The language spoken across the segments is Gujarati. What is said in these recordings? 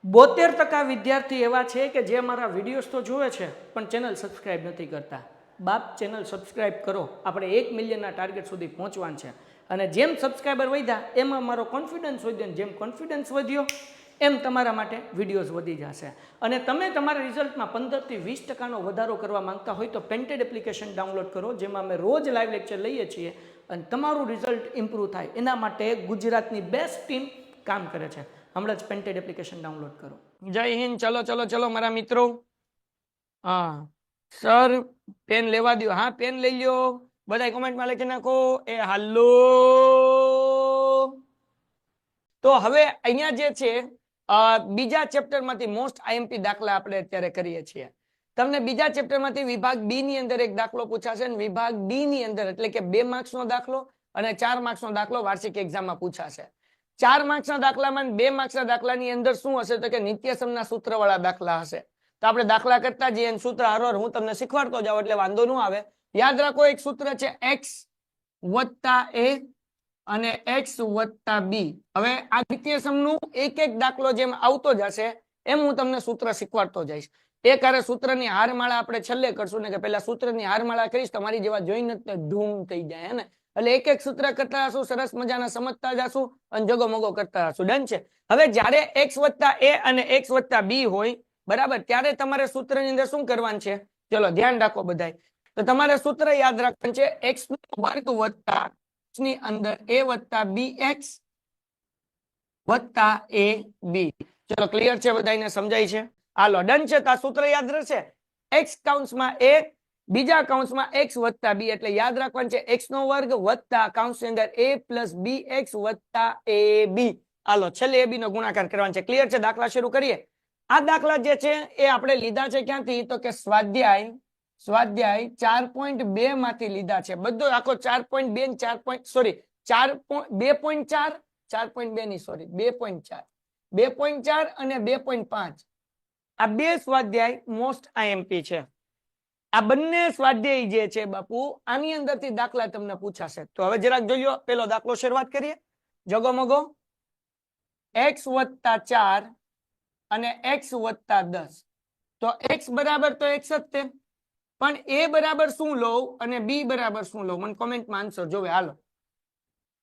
72% વિદ્યાર્થી એવા છે કે જે મારા વિડીયોઝ તો જોવે છે પણ ચેનલ સબસ્ક્રાઇબ નથી કરતા. બાપ ચેનલ સબસ્ક્રાઇબ કરો, આપણે 1 મિલિયનના ટાર્ગેટ સુધી પહોંચવાનું છે. અને જેમ સબસ્ક્રાઈબર વધ્યા એમાં મારો કોન્ફિડન્સ વધ્યો, જેમ કોન્ફિડન્સ વધ્યો એમ તમારા માટે વિડીયોઝ વધી જશે. અને તમે તમારા રિઝલ્ટમાં 15 થી 20% વધારો કરવા માંગતા હોય તો પેન્ટેડ એપ્લિકેશન ડાઉનલોડ કરો, જેમાં અમે રોજ લાઈવ લેક્ચર લઈએ છીએ અને તમારું રિઝલ્ટ ઇમ્પ્રૂવ થાય એના માટે ગુજરાતની બેસ્ટ ટીમ કામ કરે છે. હમણાં જ પેન્ટેડ એપ્લિકેશન ડાઉનલોડ કરો. જય હિન્દ. ચલો ચલો ચલો મારા મિત્રો. હા સર પેન લેવા દો. હા પેન લઈ લ્યો. બધા કોમેન્ટમાં લખી નાખો એ હાલો. તો હવે અહીંયા જે છે બીજા ચેપ્ટરમાંથી મોસ્ટ આઈએમપી દાખલા આપણે અત્યારે કરીએ છીએ. તમને બીજા ચેપ્ટરમાંથી વિભાગ બી ની અંદર એક દાખલો પૂછાશે અને વિભાગ ડી ની અંદર એટલે કે 2 માર્ક્સનો દાખલો અને 4 માર્ક્સનો દાખલો વાર્ષિક એક્ઝામમાં પૂછાશે. 4 માર્ક્સના દાખલામાં 2 માર્ક્સના દાખલાની અંદર શું હશે તો કે નિત્યસમના સૂત્રવાળા દાખલા હશે. તો આપણે દાખલા કરતા જઈએ અને સૂત્ર હારવાર હું તમને શીખવાડતો જાઉં એટલે વાંધો ન આવે. યાદ રાખો એક સૂત્ર છે x + a અને x + b. હવે આ નિત્યસમનું એક એક દાખલો જેમ આવતો જશે એમ હું તમને સૂત્ર શીખવાડતો જઈશ. એક હારે સૂત્રની હારમાળા આપણે છેલ્લે કરશું ને કે પેલા સૂત્રની હારમાળા કરીશ તમારી જેવા જોઈને ધૂમ થઈ જાય હે ને. એટલે એક એક સૂત્ર કરતા હશું, સરસ મજાના સમજતા જશું અને જગોમગો કરતા હશું. ડન છે. હવે જ્યારે x + a અને x + b હોય બરાબર ત્યારે તમારે સૂત્રની અંદર શું કરવાનું છે? ચલો ધ્યાન રાખો બધાય. તો તમારે સૂત્ર યાદ રાખવાનું છે x² + ની અંદર a + bx + ab. ચલો ક્લિયર છે? બધાને સમજાય છે? હાલો ડન છે. તો આ સૂત્ર યાદ રહેશે. x કૌંસમાં a બીજા કૌંસમાં x + b એટલે યાદ રાખવાનું છે x² + કૌંસની અંદર a + bx + ab. હાલો છેલ્લે ab નો ગુણાકાર કરવાનો છે. ક્લિયર છે? દાખલા શરૂ કરીએ. આ દાખલા જે છે એ આપણે લીધા છે ક્યાંથી તો કે સ્વાધ્યાય 4.2 માંથી લીધા છે. બધો આખો 4.2 ને 4. સોરી 2.4 4.2 ની સોરી 2.4 2.4 અને 2.5 આ બે સ્વાધ્યાય મોસ્ટ આઈએમપી છે. આ બંને સ્વાધ્યાય જે છે બાપુ આની અંદરથી દાખલા તમને પૂછાશે. તો હવે જરાક જોઈ લો. પેલો દાખલો શરૂઆત કરીએ. જગોમગો x + 4 અને x + 10. તો x બરાબર તો x જ તે, પણ a બરાબર શું લઉં અને b બરાબર શું લઉં? મને કોમેન્ટમાં આન્સર જોવે. હાલો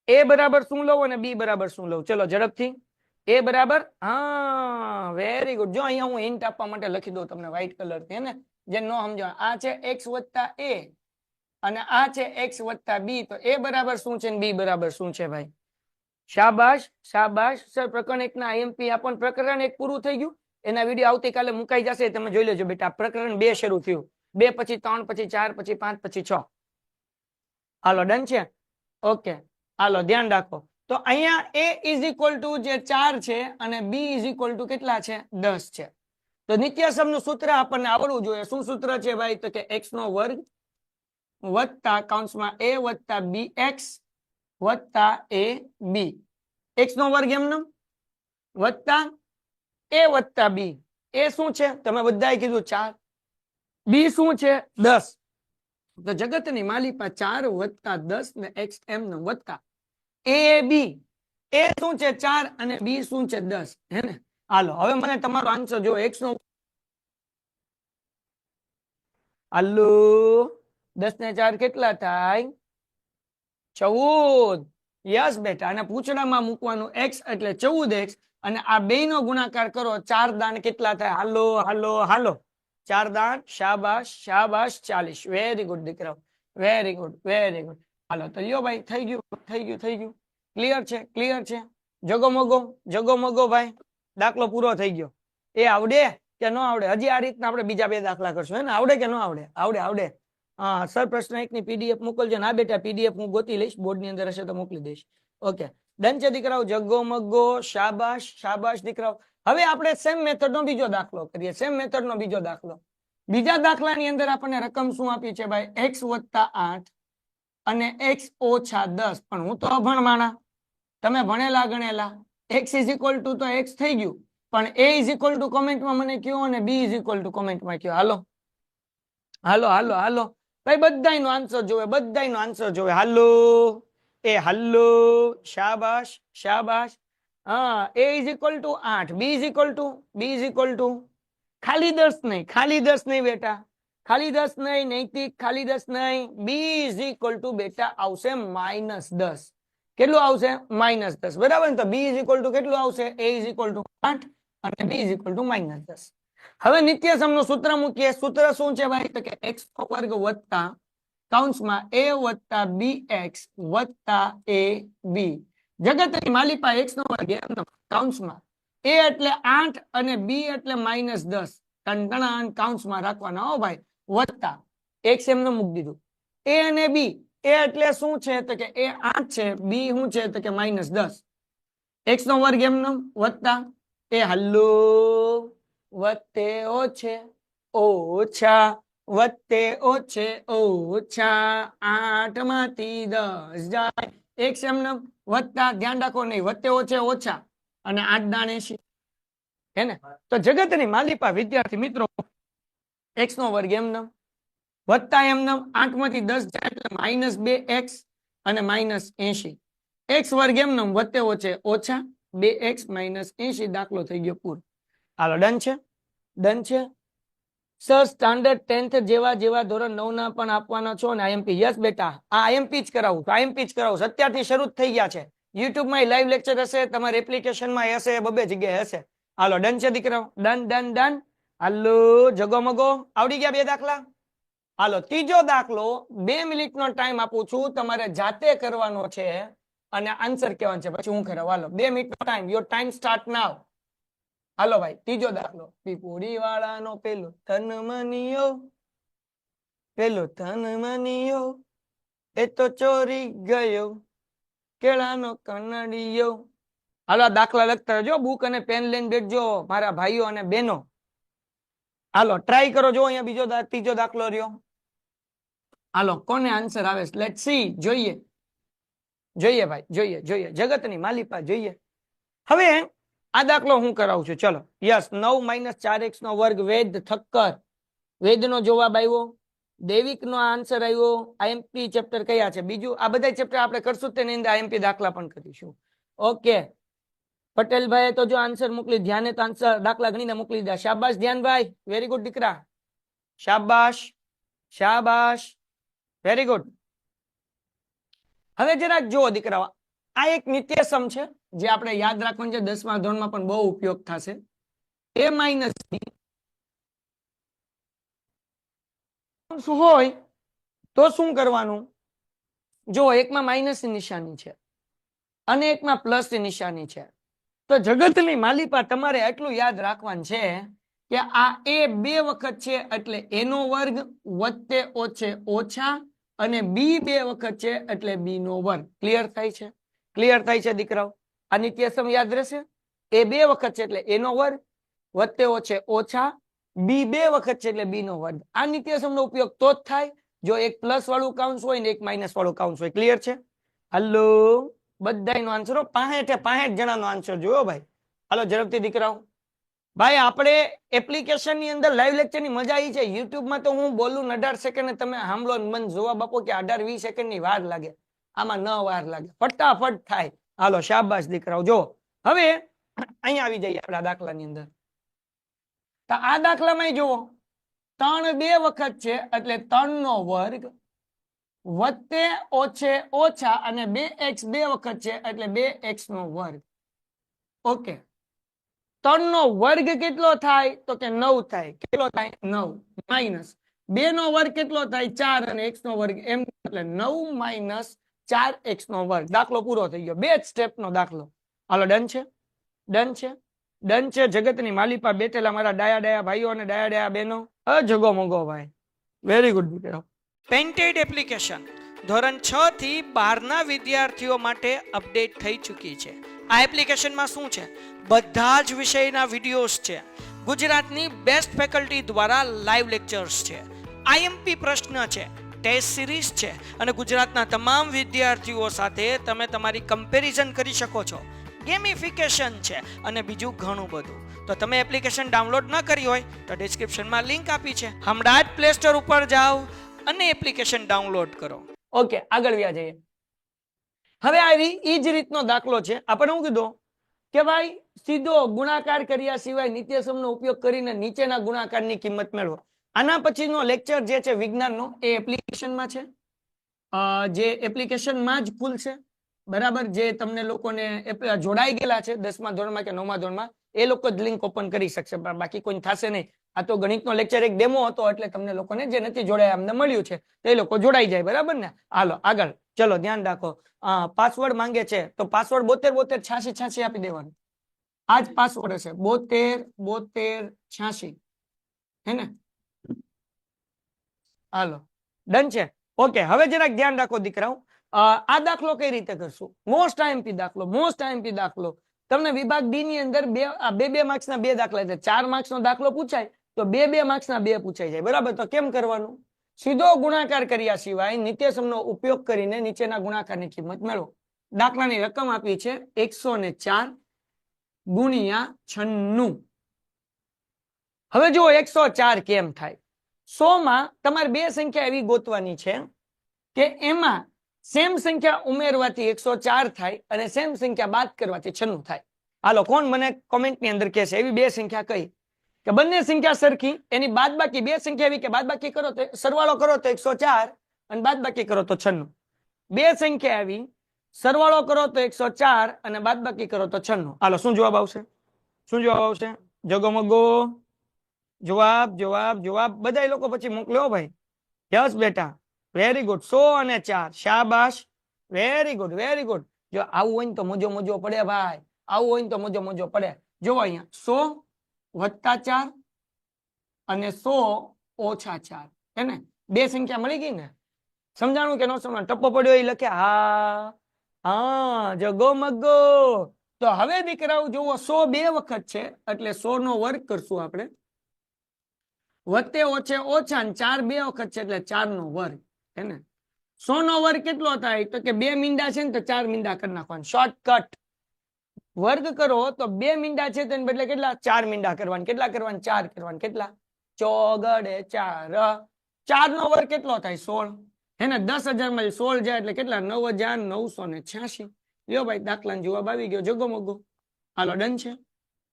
a બરાબર શું લઉં અને b બરાબર શું લઉં? ચલો ઝડપથી. a બરાબર, હા વેરી ગુડ. જો અહીંયા હું હિન્ટ આપવા માટે લખી દઉં તમને વ્હાઈટ કલરથી, હે ને, જે નો સમજણ. આ છે x + a અને આ છે x + b. તો a બરાબર શું છે અને b બરાબર શું છે ભાઈ? શાબાશ શાબાશ. સર પ્રકરણ 1 ના આઈએમપી આપણ પ્રકરણ 1 પૂરું થઈ ગયું. એના વિડીયો આવતીકાલે મુકાઈ જશે, તમે જોઈ લેજો બેટા. પ્રકરણ 2 શરૂ થયું. 2 પછી 3 પછી 4 પછી 5 પછી 6. હાલો ડન છે? ઓકે હાલો ધ્યાન રાખો. તો અહીંયા a = જે 4 છે અને b = કેટલા છે? 10 છે. તો નિત્યસમનું સૂત્ર આપણને આવડવું જોઈએ. શું સૂત્ર છે ભાઈ? તો કે x² + કૌંસમાં a + bx + ab. x² એમનો વત્તા a + b. એ શું છે? તમે બધાએ કીધું 4. b શું છે? 10. તો જગતની માલિપા 4 + 10 ને x એમનો વત્તા ab. a શું છે? 4 અને b શું છે? 10. હે ને? હાલો હવે મને તમારો આન્સર જો. x નો હાલો 10 ને 4 કેટલા થાય? 14. યસ બેટા. અને પૂછડામાં મૂકવાનું x એટલે 14x અને આ બેયનો ગુણાકાર કરો. 4 દાન કેટલા થાય? હાલો હાલો હાલો 4 દાન. શાબાશ શાબાશ 40. વેરી ગુડ દીકરાઓ, વેરી ગુડ વેરી ગુડ. હાલો તો લ્યો ભાઈ, થઈ ગયું થઈ ગયું થઈ ગયું. ક્લિયર છે? ક્લિયર છે? જગોમગો ભાઈ. દાખલો પૂરો થઈ ગયો. એ આવડે કે ન આવડે? હજી આ રીતના આપણે બીજા 2 દાખલા કરશું. હે ને? આવડે કે ન આવડે? આવડે આવડે. હા સર પ્રશ્ન 1 ની પીડીએફ મોકલજો. ના બેટા પીડીએફ હું ગોતી લઈશ, બોર્ડની અંદર હશે તો મોકલી દઈશ. ઓકે ડન છે દીકરાઓ. જગોમગો શાબાશ શાબાશ દીકરાઓ. હવે આપણે સેમ મેથડનો બીજો દાખલો કરીએ. સેમ મેથડનો બીજો દાખલો. બીજા દાખલાની અંદર આપણને રકમ શું આપી છે ભાઈ? x + 8 અને x - 10. પણ હું તો અભણ માણા, તમે ભણેલા ગણેલા. x = તો x થઈ ગયું, પણ a = કોમેન્ટમાં મને કયો અને b = કોમેન્ટમાં કયો. હાલો હાલો હાલો હાલો ભાઈ, બધાયનો આન્સર જોવે, બધાયનો આન્સર જોવે. હાલો એ હાલો શાબાશ શાબાશ. હા, a is equal to 8, b is equal two ખાલી 10 નહીં, ખાલી 10 નહીં બેટા, ખાલી 10 નહીં, નૈતિક ખાલી 10 નહીં, b ઇઝ ઇક્વલ ટુ બેટા આવશે -10. કેટલું આવશે? -10. બરાબર ને? તો b ઇઝ ઇક્વલ ટુ કેટલું આવશે? a ઇઝ ઇક્વલ ટુ 8 અને b ઇઝ ઇક્વલ ટુ -10. હવે નિત્યસમનું સૂત્ર મૂકીએ. સૂત્ર શું છે ભાઈ? તો કે x નો વર્ગ વત્તા કૌંસમાં a વત્તા bx વત્તા ab. જગતની માલિપા x નો વર્ગ એમનો કૌંસમાં a એટલે 8 અને b એટલે -10 ટણટણાણ કૌંસમાં રાખવાના હો ભાઈ, વત્તા x એમને મૂકી દીધું. a અને b, a એટલે શું છે? તો કે a 8 છે, b શું છે? તો કે -10. x નો વર્ગ એમનો વત્તા એ હલ્લો વત્તે ઓછે ઓછા વત્તે ઓછે ઓછા 8 માંથી 10 જાય. x એમને વત્તા, ધ્યાન રાખો નહીં, વત્તે ઓછે ઓછા અને 8 દાણ 80 હે ને? તો જગતની માલિપા વિદ્યાર્થી મિત્રો x નો વર્ગ એમને વત્તા એમને 8 માંથી 10 જાય એટલે -2x અને -80. x વર્ગ એમને વત્તે ઓછે ઓછા 2x -80. દાખલો થઈ ગયો પૂરો. હાલો ડન છે? ડન છે સર? સ્ટાન્ડર્ડ 10th જેવા જેવા ધોરણ 9 ના પણ આપવાના છો ને આઈએમપી? યસ બેટા, આ આઈએમપી જ કરાવું, આઈએમપી જ કરાવું. અત્યારથી શરૂ થઈ ગયા છે. યુટ્યુબ માં લાઈવ લેક્ચર હશે, તમારી એપ્લિકેશન માં હશે, બબે જગ્યાએ હશે. હાલો ડન છે દીકરાઓ? Done done done. હાલો જગો મગો આવડી ગયા 2 દાખલા? હાલો ત્રીજો દાખલો 2 મિનિટનો ટાઈમ આપું છું, તમારે જાતે કરવાનો છે અને આન્સર કહેવાનો છે, પછી હું કરાવું. હાલો 2 મિનિટનો time. Your time start now. હાલો ભાઈ ત્રીજો દાખલો. પીપુડી વાળાનો પેલો તન મનિયો, પેલો તન મનિયો એ તો ચોરી ગયો કેળાનો કનડિયો. હાલો આ દાખલા લખતા રહેજો, બુક અને પેન લઈને બેઠજો મારા ભાઈઓ અને બહેનો. હાલો ટ્રાય કરો. જો અહીંયા બીજો ત્રીજો દાખલો રહ્યો. હાલો કોને આન્સર આવે? Let's see. જોઈએ જોઈએ ભાઈ, જોઈએ જોઈએ. જગતની માલિપા જોઈએ. હવે આ દાખલો હું કરાવું છું. ચલો યસ. 9 - 4x નો વર્ગ. વેદ થક્કર, વેદ નો જવાબ આવ્યો. દેવિક નો આન્સર આવ્યો. આઈએમપી ચેપ્ટર કયા છે? બીજું. આ બધા ચેપ્ટર આપણે કરશું તેની અંદર આઈએમપી દાખલા પણ કરીશું. ઓકે પટેલભાઈ તો જો આન્સર મોકલી, ધ્યાને તો આન્સર દાખલા ગણીને મોકલી દીધા. શાબાશ ધ્યાનભાઈ, વેરી ગુડ દીકરા, શાબાશ શાબાશ, વેરી ગુડ. હવે જરાક જુઓ દીકરાઓ, આ એક નિત્યસમ છે જે આપણે યાદ રાખવાનું છે. 10મા ધોરણમાં પણ બહુ ઉપયોગ થશે. a - b હોય તો શું કરવાનું? જો એકમાં માઇનસ ની નિશાની છે અને એકમાં પ્લસ ની નિશાની છે, તો જગતની માલિપા તમારે એટલું યાદ રાખવાનું છે કે આ a 2 વખત છે એટલે a નો વર્ગ વત્તે ઓછે ઓછા અને b 2 વખત છે એટલે b નો વર્ગ. ક્લિયર થાય છે? ક્લિયર થાય છે દીકરાઓ? આ નિત્યસમ યાદ રહેશે. a 2 વખત છે એટલે a નો વર્ગ વત્તે ઓછે ઓછા, b 2 વખત છે એટલે b નો વર્ગ. આ નિત્યસમ નો ઉપયોગ તો જ થાય જો એક પ્લસ વાળું કાઉન્સ હોય ને એક માઇનસ વાળું કાઉન્સ હોય. ક્લિયર છે? હલો બધાનો આન્સર 65 જણાનો આન્સર જોયો ભાઈ. હાલો ઝડપથી દીકરાઓ. ભાઈ આપણે એપ્લિકેશન ની અંદર લાઈવ લેક્ચર ની મજા આવી છે. યુટ્યુબ માં તો હું બોલું 18 સેકન્ડ તમે સાંભળો મન જવાબ આપો કે 18-20 સેકન્ડ ની વાર લાગે. આમાં ન વાર લાગે, ફટાફટ થાય. હાલો શાબાશ દીકરાઓ. જો હવે અહીંયા આવી જઈએ આપણા દાખલાની અંદર. તો આ દાખલામાં જુઓ 3 2 વખત છે એટલે 3 નો વર્ગ વત્તે ઓછે ઓછા અને 2x 2 વખત છે એટલે 2x નો વર્ગ. ઓકે 3 નો વર્ગ કેટલો થાય? તો કે 9 થાય. કેટલો થાય? 9 માઇનસ 2 નો વર્ગ કેટલો થાય? 4 અને x નો વર્ગ એમ એટલે 9 - 4x નો વર્ગ. દાખલો પૂરો થઈ ગયો. 2 સ્ટેપ નો દાખલો. હાલો ડન છે? ડન છે? ડન છે? જગતની માલિપા બેઠેલા મારા ડાયા ડાયા ભાઈઓ અને ડાયા ડાયા બહેનો, જગો મગો ભાઈ, વેરી ગુડ. પેન્ટેડ એપ્લિકેશન ધોરણ 6 થી 12 ના વિદ્યાર્થીઓ માટે અપડેટ થઈ ચૂકી છે. આ એપ્લિકેશનમાં શું છે? બધા જ વિષયના વિડીયોઝ છે. ગુજરાતની બેસ્ટ ફેકલ્ટી દ્વારા લાઈવ લેક્ચર્સ છે. આઈએમપી પ્રશ્ન છે, ટેસ્ટ સિરીઝ છે અને ગુજરાતના તમામ વિદ્યાર્થીઓ સાથે તમે તમારી કમ્પેરિઝન કરી શકો છો. ગેમિફિકેશન છે અને બીજું ઘણું બધું. તો તમે એપ્લિકેશન ડાઉનલોડ ન કરી હોય તો ડિસ્ક્રિપ્શનમાં લિંક આપી છે, હમણાં જ પ્લે સ્ટોર ઉપર જાઓ અને એપ્લિકેશન ડાઉનલોડ કરો. ઓકે આગળ વ્યા જઈએ. હવે આવી ઈ જ રીતનો દાખલો છે. આપણે શું કીધું? કે ભાઈ સીધો ગુણાકાર કર્યા સિવાય નિત્યસમનો ઉપયોગ કરીને નીચેના ગુણાકારની કિંમત મેળવો. આના પછીનો લેક્ચર જે છે વિજ્ઞાનનો એ એપ્લિકેશનમાં છે, જે એપ્લિકેશનમાં જ ખુલશે, બરાબર. જે તમને લોકોને જોડાઈ ગયેલા છે 10મા ધોરણમાં કે 9મા ધોરણમાં એ લોકો જ લિંક ઓપન કરી શકશે, બાકી કોઈ થશે નહીં. આ તો ગણિતનો લેક્ચર એક ડેમો હતો એટલે તમને લોકોને જે નથી જોડાયા અમને મળ્યું છે તો એ લોકો જોડાઈ જાય, બરાબર ને. હાલો આગળ ચલો, ધ્યાન રાખો. પાસવર્ડ માંગે છે તો પાસવર્ડ 72 72 86 86 આપી દેવાનું. આ જ પાસવર્ડ હશે, 72 72 86, હે ને. હાલો ડન છે. ઓકે, હવે જરાક ધ્યાન રાખો દીકરાઓ. આ દાખલો કઈ રીતે કરશું? મોસ્ટ આઈએમપી દાખલો, મોસ્ટ આઈએમપી દાખલો. તમને વિભાગ ડી ની અંદર બે માર્ક્સના બે દાખલા છે. 4 માર્ક્સનો દાખલો પૂછાય તો બે માર્ક્સના બે પૂછાઈ જાય, બરાબર. તો કેમ કરવાનું? સીધો ગુણાકાર કર્યા સિવાય નિત્યસમનો ઉપયોગ કરીને નીચેના ગુણાકારની કિંમત મેળવો. દાખલાની રકમ આપી છે 104 ગુણ્યા 96. હવે જો 104 કેમ થાય? 100 માં તમારે બે સંખ્યા એવી ગોતવાની છે કે એમાં સેમ સંખ્યા ઉમેરવાથી 104 થાય અને સેમ સંખ્યા બાદ કરવાથી 96 થાય. હાલો, કોણ મને કોમેન્ટની અંદર કહેશે એવી બે સંખ્યા કઈ કે બંને સંખ્યા સરખી, એની બાદબાકી બે સંખ્યા એવી કે બાદબાકી કરો તો સરવાળો કરો તો 104 અને બાદબાકી કરો તો 96. બે સંખ્યા આવી, સરવાળો કરો તો 104 અને બાદબાકી કરો તો 96. હાલો, શું જવાબ આવશે? શું જવાબ આવશે? જગમગો જવાબ જવાબ જવાબ બધા લોકો પછી મોકલ્યો ભાઈ. યસ બેટા, વેરી ગુડ. 100 અને 4, શાબાશ, વેરી ગુડ વેરી ગુડ. જો આવું હોય ને તો મોજો મોજો પડે ભાઈ, આવું હોય ને તો મોજો મોજો પડે. જો અહીંયા 100 વત્તા 4 અને 100 ઓછા 4, હે ને. બે સંખ્યા મળી ગઈ ને. સમજાણું કે ન સમજાણું? ટપ્પો પડ્યો એ લખે હા હા, જગો મગો. તો હવે દીકરાઓ જુઓ, 100 બે વખત છે એટલે 100 નો વર્ગ કરશું આપણે, વત્તે ઓછે ઓછા, 4 બે વખત છે એટલે 4 નો વર્ગ, હે ને. 100 નો વર્ગ કેટલો થાય? તો કે બે મીંડા છે ને તો 4 મીંડા કરી નાખવાના, શોર્ટકટ. વર્ગ કરો તો બે મીંડા છે તેને બદલે કેટલા? 4 મીંડા કરવાના. કેટલા કરવાના? 4 કરવાના. કેટલા? ચોગડે 4. 4 નો વર્ગ કેટલો થાય? 16, હે ને. 10,000 માં 16 જાય એટલે કેટલા? 9,986. લ્યો ભાઈ, દાખલાનો જવાબ આવી ગયો, જગો મગો. હાલો, ડન છે,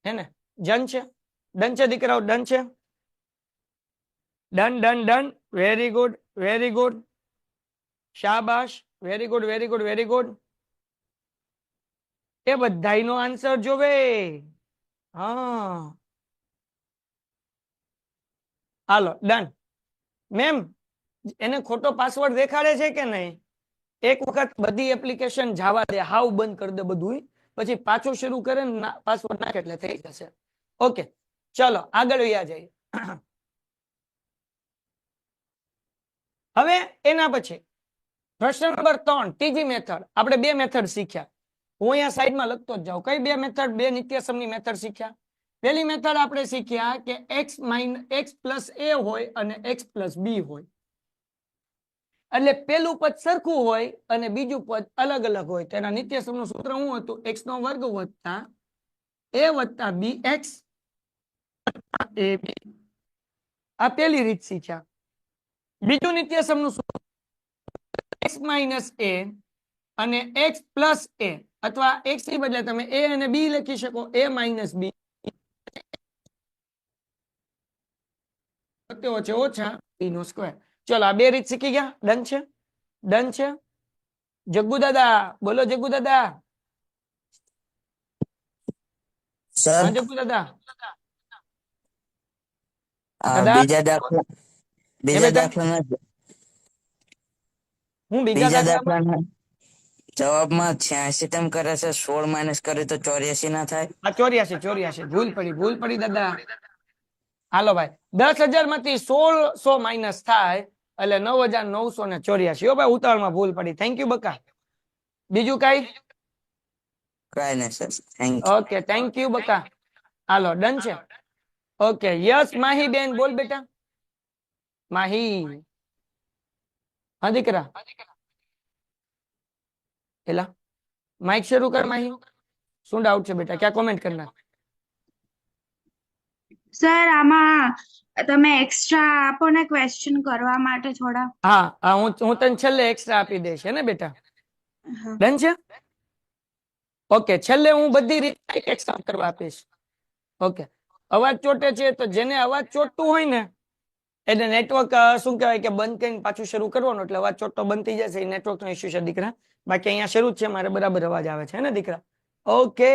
હે ને. જન છે, ડન છે દીકરાઓ, ડન છે. Done done done, very good very good, શાબાશ, very good very good very good. એ બધાયનો આન્સર જોવે. હા, હાલો ડન. મેમ, એને ખોટો પાસવર્ડ દેખાડે છે કે નહીં? એક વખત બધી એપ્લિકેશન જવા દે, હાવ બંધ કરી દે બધું, પછી પાછું શરૂ કરે ને પાસવર્ડ નાખે એટલે થઈ જશે. ઓકે, ચલો આગળ વયા જઈએ. હવે એના પછી પ્રશ્ન નંબર 3, ત્રીજી મેથડ. આપણે બે મેથડ શીખ્યા. હું અહીંયા સાઈડમાં લખતો જ જાઉં. કઈ બે મેથડ? બે નિત્યસમની મેથડ શીખ્યા. પહેલી મેથડ આપણે શીખ્યા કે x પ્લસ a હોય અને x પ્લસ b હોય, એટલે પેલું પદ સરખું હોય અને બીજું પદ અલગ અલગ હોય. તેના નિત્યસમનું સૂત્ર શું હતું? x નો વર્ગ વત્તા a વત્તા b x a b. આ પહેલી રીત શીખ્યા. બીજું નિત્યસમનું સૂત્ર x માઇનસ a અને x પ્લસ a, અથવા x ની બદલે તમે a અને b લખી શકો, a માઇનસ b ઓછે ઓછા b નો સ્ક્વેર. ચલો, આ બે રીત શીખી ગયા. ડન છે, ડન છે. જગ્ગુ દાદા બોલો, જગ્ગુ દાદા. હા જગ્ગુ દાદા. બીજા દાખલા હું બીજા દાખલામાં જવાબમાં 86 તેમ કરે છે, 16 માઇનસ કરે તો 84 ના થાય. 84 ભૂલ પડી દાદા. હાલો ભાઈ, 10,000 માંથી 1600 માઇનસ થાય એટલે 9,984. હો ભાઈ, ઉતાવળમાં ભૂલ પડી. થેન્ક યુ બકા. બીજું કઈ? કઈ નહીં sir, thank you. Okay, thank you બકા. હાલો, ડન છે. ઓકે, યસ માહી બેન, બોલ બેટા. માહી, હા દીકરા. એલા માઇક શરૂ કર માહી. શું ડાઉટ છે બેટા? ક્યાં કોમેન્ટ કરના? સર આમાં તમે એક્સ્ટ્રા આપો ને ક્વેશ્ચન કરવા માટે થોડા. હા, હું તને છેલ્લે એક્સ્ટ્રા આપી દઈશ, હે ને બેટા. ડન છે. ઓકે, છેલ્લે હું બધી રીત એક સાફ કરવા આપીશ. ઓકે, અવાજ ચોટે છે તો જેને અવાજ ચોટતું હોય ને એટલે નેટવર્ક શું કહેવાય કે બંધ કરીને પાછું શરૂ કરવાનું, એટલે અવાજ ચોટતો બંધ થઈ જશે. એ નેટવર્ક નો ઇસ્યુ છે દીકરા, બાકી અહીંયા શરૂ જ છે, મારે બરાબર અવાજ આવે છે ને દીકરા. ઓકે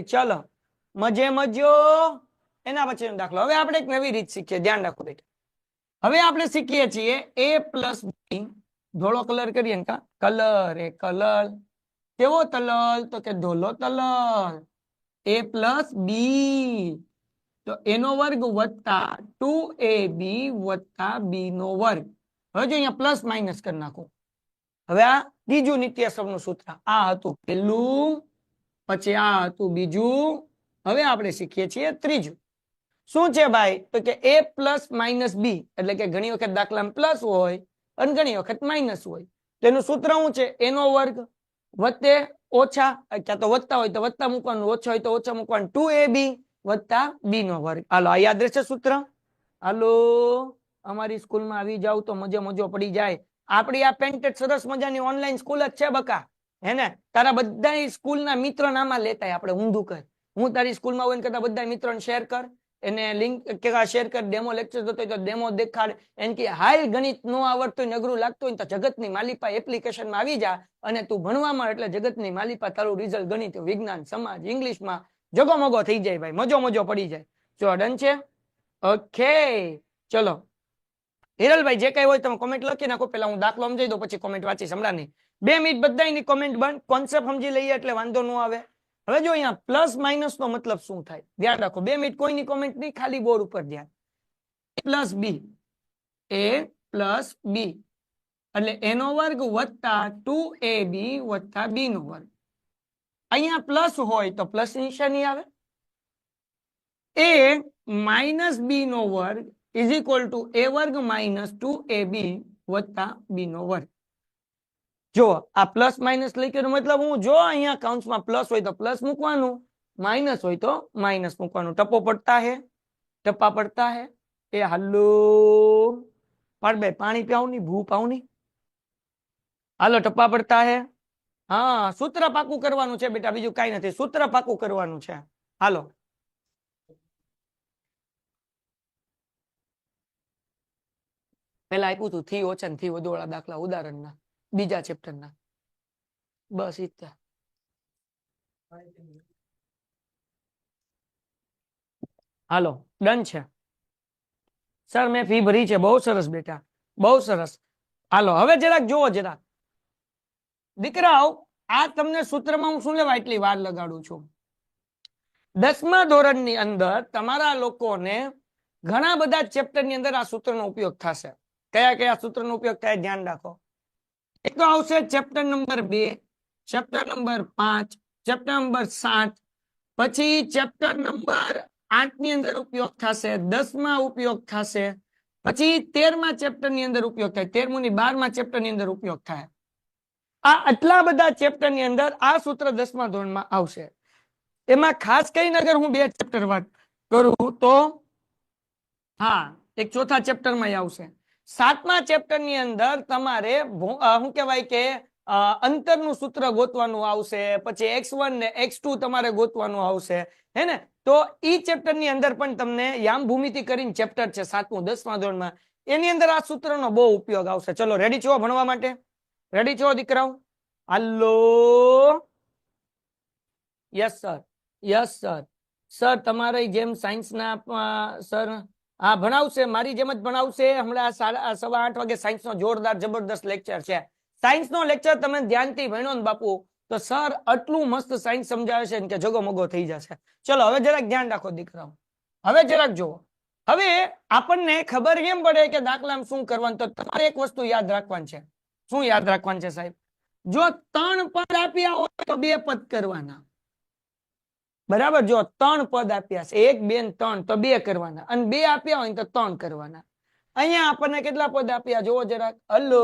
ચલો, મજે મજો. એના પછીનો દાખલો. હવે આપણે એક નવી રીત શીખીએ, ધ્યાન રાખો બેટા. હવે આપણે શીખીએ છીએ a પ્લસ બી. ધોળો કલર કરીએ ને, કલર એ કલર. કેવો તલલ? તો કે ધોલો તલલ. a પ્લસ બી તો એનો વર્ગ વત્તા 2ab વત્તા બી નો વર્ગ. હવે જો અહીંયા પ્લસ માઇનસ કરી નાખું. હવે આ ત્રીજું નિત્યસમનું સૂત્ર. આ હતું પહેલું, પછી આ હતું બીજું, હવે આપણે શીખીએ છીએ ત્રીજું. શું છે ભાઈ? તો કે a પ્લસ માઇનસ બી, એટલે કે ઘણી વખત દાખલામાં પ્લસ હોય અને ઘણી વખત માઇનસ હોય. તેનું સૂત્ર શું છે? એનો વર્ગ વત્તે ઓછા, ક્યાં તો વત્તા હોય તો વત્તા મૂકવાનું, ઓછા હોય તો ઓછા મૂકવાનું, 2ab વત્તા બી નો વર્ગ. હાલો આ યાદ રહેશે સૂત્ર? હાલો અમારી સ્કૂલમાં આવી જાવ તો મજો મજો પડી જાય. આપણી આ પેન્ટેડ સરસ મજાની ઓનલાઈન સ્કૂલ જ છે બકા, હે ને? તારા બધા સ્કૂલના મિત્ર નામાં લેતા આપણે ઊંધું કર. હું તારી સ્કૂલમાં હોય કરતા બધા મિત્રોને શેર કર, એને લિંક કે શેર કર. ડેમો લેક્ચર જોતો હોય તો ડેમો દેખાડ. એને કે હાલ ગણિત નો આવડતું હોય, નગરું લાગતું હોય તો જગતની માલિપા એપ્લિકેશનમાં આવી જા અને તું ભણવામાં, એટલે જગતની માલિપા તારું રિઝલ્ટ ગણિત, વિજ્ઞાન, સમાજ, ઇંગ્લિશમાં જગો મગો થઈ જાય ભાઈ, મજો મજો પડી જાય. જો ડન છે? ઓકે ચલો હિરલભાઈ જે કઈ હોય તમે કોમેન્ટ લખી નાખો. પેલા હું દાખલો સમજાઈ દઉં, પછી કોમેન્ટ વાંચીશ. હમણાં નહીં, 2 મિનિટ બધાની કોમેન્ટ બંધ, કોન્સેપ્ટ સમજી લઈએ એટલે વાંધો ન આવે. હવે જો અહીંયા પ્લસ માઇનસ નો મતલબ શું થાય ધ્યાન રાખો. 2 મિનિટ કોઈની કોમેન્ટ નહીં, ખાલી બોર્ડ ઉપર ધ્યાન. પ્લસ બી, a પ્લસ બી એટલે એનો વર્ગ વત્તા 2ab વત્તા બી નો વર્ગ. અહીંયા પ્લસ હોય તો પ્લસ નિશાની આવે. a માઇનસ બી નો વર્ગ ઇઝ ઇક્વલ ટુ a વર્ગ માઇનસ 2ab વત્તા બી નો વર્ગ. જો આ પ્લસ માઇનસ લખ્યો મતલબ હું, જો અહીંયા કાઉન્સમાં પ્લસ હોય તો પ્લસ મૂકવાનું, માઇનસ હોય તો માઇનસ મૂકવાનું. ટપ્પો પડતા હે, ટપ્પા પડતા હે. એ હાલો પાડભાઈ પાણી પાવની, ભૂ પાવની. હાલો ટપ્પા પડતા હે. હા સૂત્ર પાકું કરવાનું છે બેટા, બીજું કઈ નથી, સૂત્ર પાકું કરવાનું છે. હાલો પેલા આપ્યું હતું થી ઓછા ને થી વધુ વાળા દાખલા ઉદાહરણના, બીજા ચેપ્ટરના. બસ ઈ જ. હાલો ડન છે સર, મેં ફી ભરી છે. બહુ સરસ બેટા, બહુ સરસ. હાલો હવે જરાક જુઓ, જરાક દીકરાઓ આ તમને સૂત્રમાં હું શું લેવા એટલી વાર લગાડું છું. 10મા ધોરણની અંદર તમારા લોકોને ઘણા બધા ચેપ્ટરની અંદર આ સૂત્રનો ઉપયોગ થશે. કયા કયા સૂત્રનો ઉપયોગ થાય ધ્યાન રાખો. એક તો આવશે chapter number 2, chapter number 5, chapter number 7, પછી ચેપ્ટર નંબર 8 ની અંદર ઉપયોગ થશે, 10મા ઉપયોગ થશે, પછી 13મા ચેપ્ટર ની અંદર ઉપયોગ થાય, 13મું ની 12મા ચેપ્ટર ની અંદર ઉપયોગ થાય. આ આટલા બધા ચેપ્ટર ની અંદર આ સૂત્ર 10મા ધોરણમાં આવશે. એમાં ખાસ કરીને અગર હું 2 ચેપ્ટર વાત કરું તો હા એક ચોથા ચેપ્ટરમાં આવશે. 7મા ચેપ્ટર ની અંદર તમારે શું કહેવાય કે અંતરનું સૂત્ર ગોતવાનું આવશે, પછી x1 ને x2 તમારે ગોતવાનું આવશે, હે ને? તો ઈ ચેપ્ટર ની અંદર પણ તમને યામ ભૂમિતિ કરીને ચેપ્ટર છે 7મું 10મા ધોરણમાં, એની અંદર આ સૂત્રનો બહુ ઉપયોગ આવશે. ચલો રેડી છો ભણવા માટે? રેડી છો દીકરાઓ? હાલો yes sir, yes sir. Sir તમારી જેમ સાયન્સના સર હા ભણાવશે, મારી જેમ જ ભણાવશે. હમણાં 8:15 વાગે સાયન્સ નો જોરદાર જબરદસ્ત લેક્ચર છે. સાયન્સ નો લેક્ચર તમે ધ્યાનથી ભણ્યો ને બાપુ તો સર આટલું મસ્ત સાયન્સ સમજાવે છે કે જગો મગો થઈ જશે. ચલો હવે જરાક ધ્યાન રાખો દીકરાઓ, હવે જરાક જુઓ. હવે આપણને ખબર કેમ પડે કે દાખલામાં શું કરવાનું? તો તમારે એક વસ્તુ યાદ રાખવાની છે. શું યાદ રાખવાનું છે સાહેબ? જો 3 પદ આપ્યા હોય તો 2 પદ કરવાના, બરાબર? જો 3 પદ આપ્યા છે, 1 2 ને 3 તો 2 કરવાના, અને 2 આપ્યા હોય તો 3 કરવાના. અહીંયા આપણને કેટલા પદ આપ્યા જોવો જરાક. હલો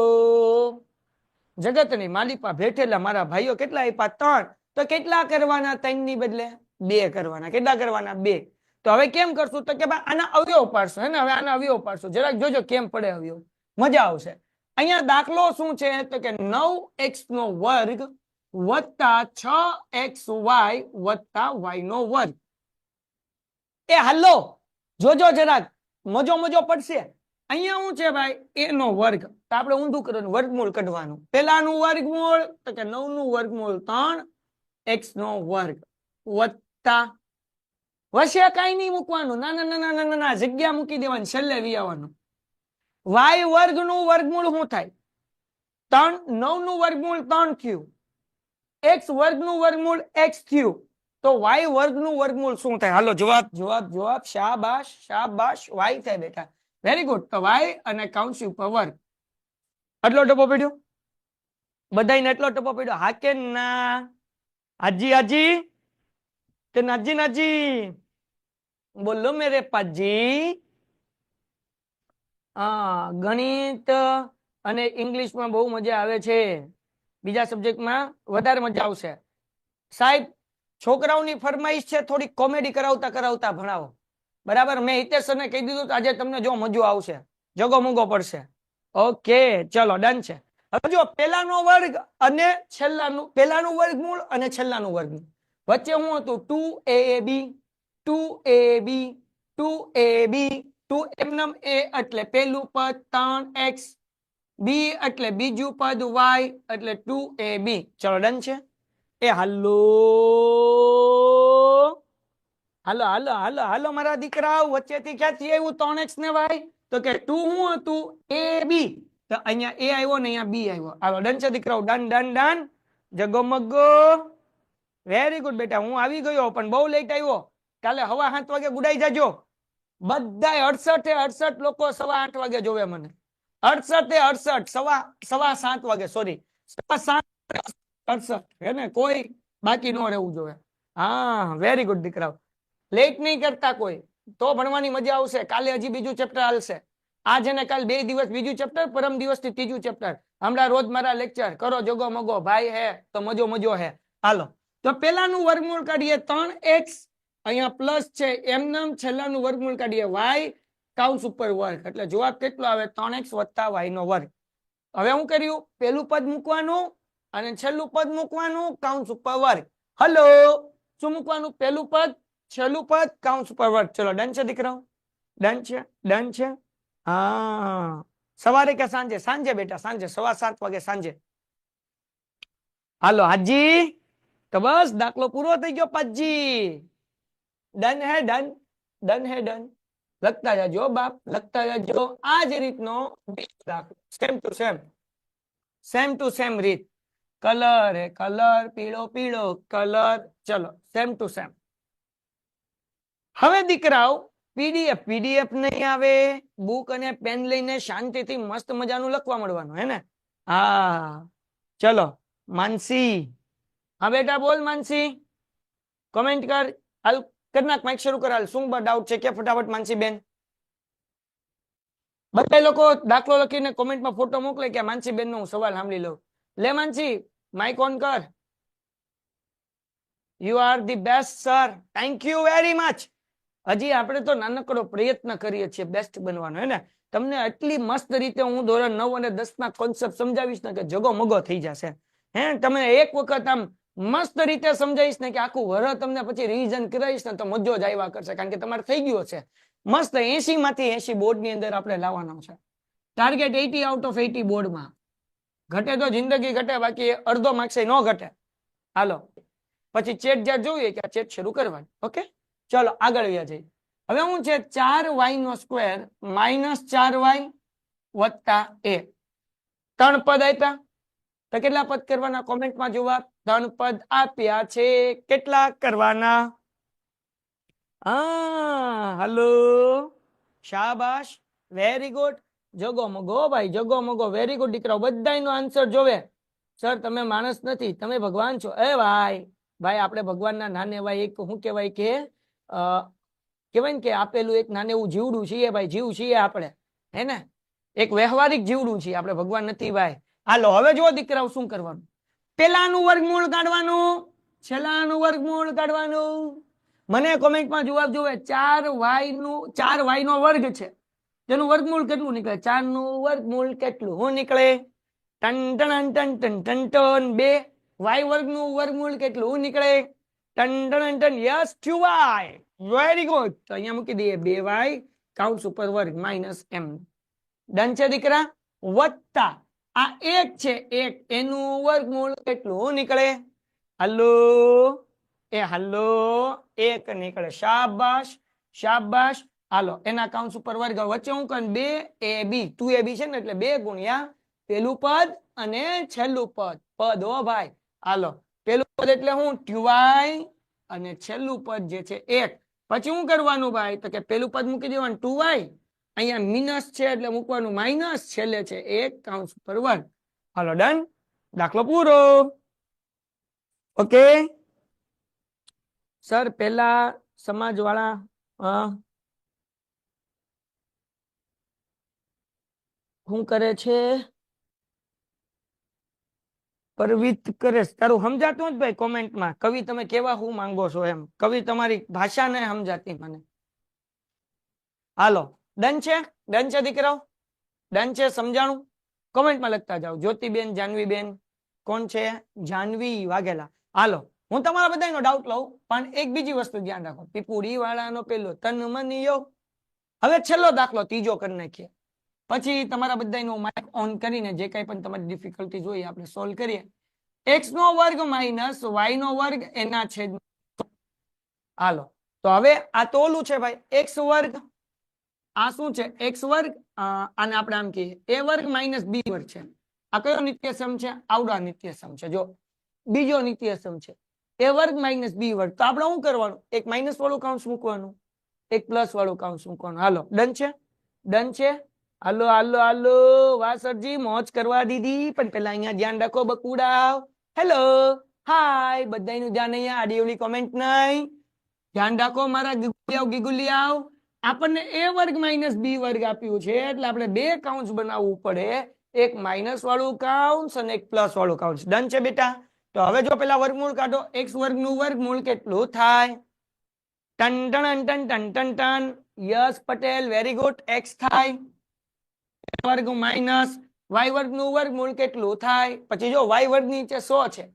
જગતની માલિપા બેઠેલા મારા ભાઈઓ કેટલા આપ્યા? 3. તો કેટલા કરવાના? 3 ની બદલે 2 કરવાના. કેટલા કરવાના? 2. તો હવે કેમ કરશું? તો કે ભાઈ આના અવયવ પાડશું, હે ને? હવે આના અવયવ પાડશું. જરાક જોજો કેમ પડે અવયવ, મજા આવશે. અહીંયા દાખલો શું છે? તો કે 9x નો વર્ગ વત્તા 6xy વત્તા y નો વર્ગ. એ હાલો જોજો જરાક, મજો મજો પડશે. અહીંયા શું છે ભાઈ, a નો વર્ગ. તો આપણે ઊંધું કરવાનું, વર્ગમૂળ કાઢવાનું. પેલાનું વર્ગમૂળ તો કે 9 નું વર્ગમૂળ 3x નો વર્ગ વત્તા, વચ્ચે કાંઈ નહીં મૂકવાનું, ના ના ના ના ના ના, જગ્યા મૂકી દેવાની, છેલ્લે વી આવવાનું. y વર્ગ નું વર્ગમૂળ શું થાય? 9 નું વર્ગમૂળ 3 થયું. x વર્ગ નું વર્ગમૂળ x થયું. તો y વર્ગ નું વર્ગમૂળ શું થાય? હાલો જવાબ જવાબ જવાબ, શાબાશ શાબાશ, y થાય બેટા. Very good. તો y અને કૌંસ ઉપર વર્ગ. આટલો ટપો પડ્યો બધાને? એટલો ટપો પડ્યો? હા કે ના? હાજી હાજી કે નાજી નાજી? બોલો મેરે પાજી. ગણિત અને ઇંગ્લિશમાં બહુ મજા આવે છે, બીજા સબ્જેક્ટમાં વધારે મજા આવશે. સાહેબ છોકરાઓની ફરમાઈશ છે થોડી કોમેડી કરાવતા કરાવતા ભણાવો, બરાબર? મેં હિતેશ સરને કહી દીધું તો આજે તમને જો મજો આવશે, જગો મુગો પડશે. ઓકે ચલો ડન છે. હવે જો પેલાનો વર્ગ અને છેલ્લાનું, પેલાનું વર્ગમૂળ અને છેલ્લાનું વર્ગમૂળ વચ્ચે શું હતું? 2ab 2ab 2ab 2 એમનમ a એટલે પેલું પદ 3x, b એટલે બીજું પદ y એટલે 2ab. ચલો ડન છે. એ હાલો હાલો હાલો હાલો હાલો મારા દીકરાઓ, વચ્ચેથી ક્યાંથી આવ્યું 3x ને y? તો કે 2 શું હતું? ab. તો અહીંયા a આવ્યો ને અહીંયા b આવ્યો. હાલો ડન છે દીકરાઓ, ડન ડન ડન, જગો મગો. વેરી ગુડ બેટા, હું આવી ગયો પણ બહુ લેટ આવ્યો. કાલે 7:15 વાગે ગુડાઈ જાજો બધાય. 68 લોકો 7:15 વાગે જોવે મને. 68 7:15 વાગે, સોરી 68 હે ને, કોઈ બાકી ન રહેવું જોઈએ. હા વેરી ગુડ દીકરાઓ, લેટ નહીં કરતા કોઈ, તો ભણવાની મજા આવશે. કાલે હજી બીજું ચેપ્ટર હાલશે. આજે ને કાલ 2 દિવસ બીજું ચેપ્ટર, પરમ દિવસથી ત્રીજું ચેપ્ટર. હમણાં રોજ મારા લેક્ચર કરો, જગો મગો ભાઈ હે તો મજો મજો હે. હાલો તો પેલાનું વર્ગમૂળ કાઢીએ 3x, અહીંયા પ્લસ છે એમનમ. છેલ્લાનું વર્ગમૂળ કાઢીએ y કૌંસ ઉપર વર્ગ, એટલે જવાબ કેટલો આવે? 3x વત્તા y નો વર્ગ. હવે હું કર્યું, પેલું પદ મૂકવાનું અને છેલ્લું પદ મૂકવાનું કૌંસ ઉપર વર્ગ. હલો શું મૂકવાનું? પેલું પદ છેલ્લું પદ કૌંસ ઉપર વર્ગ. ચલો ડન છે દીકરાઓ, ડન છે ડન છે. હા સવારે કે સાંજે? સાંજે બેટા, સાંજે 7:15 વાગે સાંજે. હાલો હાજી, તો બસ દાખલો પૂરો થઈ ગયો પાજી. ડન હે ડન, ડન હે ડન. લખતા જાજો બાપ, લખતા જાજો. આ જ રીતનો દાખલો same to same, same to same રીત. કલર હે કલર, પીળો પીળો કલર. ચલો સેમ ટુ સેમ. હવે દીકરાઓ પીડીએફ નહીં આવે, બુક અને પેન લઈને શાંતિથી મસ્ત મજાનું લખવા મળવાનું હે ને? હા ચલો માનસી, હા બેટા બોલ માનસી, કોમેન્ટ કર. હાલ કર નાખ, માઇક શરૂ કર. હાલ શું ડાઉટ છે કે ફટાફટ માનસી બેન. બધા લોકો દાખલો લખીને કોમેન્ટમાં ફોટો મોકલે કે માનસી બેન નો હું સવાલ સાંભળી લઉં. લે માનસી માઇક ઓન કર. You are the best sir, thank you very much. હજી આપણે તો નાનકડો પ્રયત્ન કરીએ છીએ બેસ્ટ બનવાનો હે ને. તમને આટલી મસ્ત રીતે હું ધોરણ 9 અને 10 ના કોન્સેપ્ટ સમજાવીશ ને કે જગો મગો થઈ જશે. હે તમે એક વખત આમ મસ્ત રીતે સમજાવીશ ને કે આખું વરસ તમને પછી રિવિઝન કરાવીશ ને તો મજો જ આવ્યા કરશે, કારણ કે તમારે થઈ ગયો છે મસ્ત. 80 માંથી 80 બોર્ડ ની અંદર આપણે લાવવાનો છે. ટાર્ગેટ 80 આઉટ ઓફ 80 બોર્ડમાં. ઘટે તો જિંદગી ઘટે, બાકી અડધો માર્ક્સ ન ઘટે. હાલો પછી ચેટ જ્યાં જોઈએ કે આ ચેટ શરૂ કરવાની. ઓકે ચલો આગળ વ્યા જઈએ. હવે હું છે 4y નો સ્ક્વેર માઇનસ 4y વત્તા a. 3 પદ આપ્યા તો કેટલા પદ કરવાના? કોમેન્ટમાં જવાબ. 3 પદ આપ્યા છે, કેટલા કરવાના? હલો શાબાશ, વેરી ગુડ. જગો મગો ભાઈ, જગો મગો, વેરી ગુડ દીકરાઓ. બધાનો આન્સર જોવે. સર તમે માણસ નથી, તમે ભગવાન છો. એ ભાઈ ભાઈ આપણે ભગવાનના નાને ભાઈ એક શું કહેવાય કે કહેવાય ને કે આપેલું એક નાને એવું જીવડું છીએ ભાઈ, જીવ છીએ આપણે હે ને, એક વ્યવહારિક જીવડું છીએ આપણે, ભગવાન નથી ભાઈ. હાલો હવે જો દીકરાઓ શું કરવાનું? પેલાનું વર્ગમૂળ કાઢવાનું, છેલ્લાનું વર્ગમૂળ કાઢવાનું. મને કોમેન્ટમાં જવાબ જોવે. 4y નો વર્ગ છે, તેનું વર્ગમૂળ કેટલું નીકળે? 4 નું વર્ગમૂળ કેટલું હું નીકળે? ટન ટન ટન ટન ટન ટન 2. વાય વર્ગનું વર્ગમૂળ કેટલું નીકળે? ટન ટન ટન યસ 2y. Very good. તો અહીંયા મૂકી દઈએ 2y કૌંસ ઉપર વર્ગ માઇનસ m. ડન છે દીકરા? વત્તા આ 1 છે 1 એનું વર્ગમૂળ કેટલું નીકળે? હલો હલો 1 નીકળે. શાબાશ શાબાશ. હાલો એના કૌંસ ઉપર વર્ગ વચ્ચે હું કરું 2ab 2ab છે ને એટલે 2 ગુણ્યા પેલું પદ અને છેલ્લું પદ હો ભાઈ. હાલો પેલું પદ એટલે હું 2y અને છેલ્લું પદ જે છે 1. પછી શું કરવાનું ભાઈ? તો કે પેલું પદ મૂકી દેવાનું 2y, અહીંયા મિનસ છે એટલે મૂકવાનું માઇનસ, છેલ્લે છે 1 કૌંસ ઉપર વર્ગ. હાલો ડન. દાખલો પૂરો. ઓકે સર પેલા સમાજ વાળા શું કરે છે? પરવિત કરે. તારું સમજાતું જ ભાઈ કોમેન્ટમાં. કવિ તમે કેવા હું માંગો છો એમ. કવિ તમારી ભાષા ને સમજાતી મને. હાલો ડન છે? ડન છે દીકરાઓ? ડન છે? સમજાણું? કોમેન્ટમાં લખતા જાઓ. જ્યોતિબેન, જાનવીબેન, કોણ છે? જાનવી વાઘેલા. હાલો હું તમારા બધાનો ડાઉટ લઉં પણ એક બીજી વસ્તુ ધ્યાન રાખો. પીપુડી વાળાનો પેલો તન મનિયો. હવે છેલ્લો દાખલો ત્રીજો કરી નાખીએ. પછી તમારા બધાનું માઇક ઓન કરીને જે કઈ પણ તમારી ડિફિકલ્ટી જોઈએ આપણે સોલ્વ કરીએ. x નો વર્ગ માઇનસ y નો વર્ગ એના છેદ. હાલો તો હવે આ તો ઓલું છે ભાઈ x વર્ગ. આ શું છે? x વર્ગ. આને આપણે આમ કહીએ a વર્ગ માઇનસ b વર્ગ છે. આ કયો નિત્યસમ છે? આવડા નિત્યસમ છે. જો બીજો નિત્યસમ છે a વર્ગ માઇનસ b વર્ગ. તો આપણે શું કરવાનું? એક માઇનસ વાળું કૌંસ મૂકવાનું, એક પ્લસ વાળું કૌંસ મૂકવાનું. હાલો ડન છે? ડન છે? હાલો હાલો હાલો વાસરજી મોજ કરવા દીધી. પણ પેલા અહીંયા ધ્યાન રાખો બકુડાવ. હેલો હાય બધાનું ધ્યાન. અહીંયા આડીઓલી કોમેન્ટ નહીં. ધ્યાન રાખો મારા ગીગુલિયાઓ. આપણને a વર્ગ માઇનસ b વર્ગ આપ્યું છે એટલે આપણે બે કૌંસ બનાવવું પડે. એક માઇનસ વાળું કૌંસ અને એક પ્લસ વાળું કૌંસ. ડન છે બેટા? તો હવે જો પેલા વર્ગમૂળ કાઢો. x વર્ગનું વર્ગમૂળ કેટલું થાય? ટન ટન ટન ટન ટન ટન. Yes Patel very good. x થાય વર્ગ માઇનસ y વર્ગનું વર્ગમૂળ કેટલું થાય? પછી જો y વર્ગ નીચે 100 છે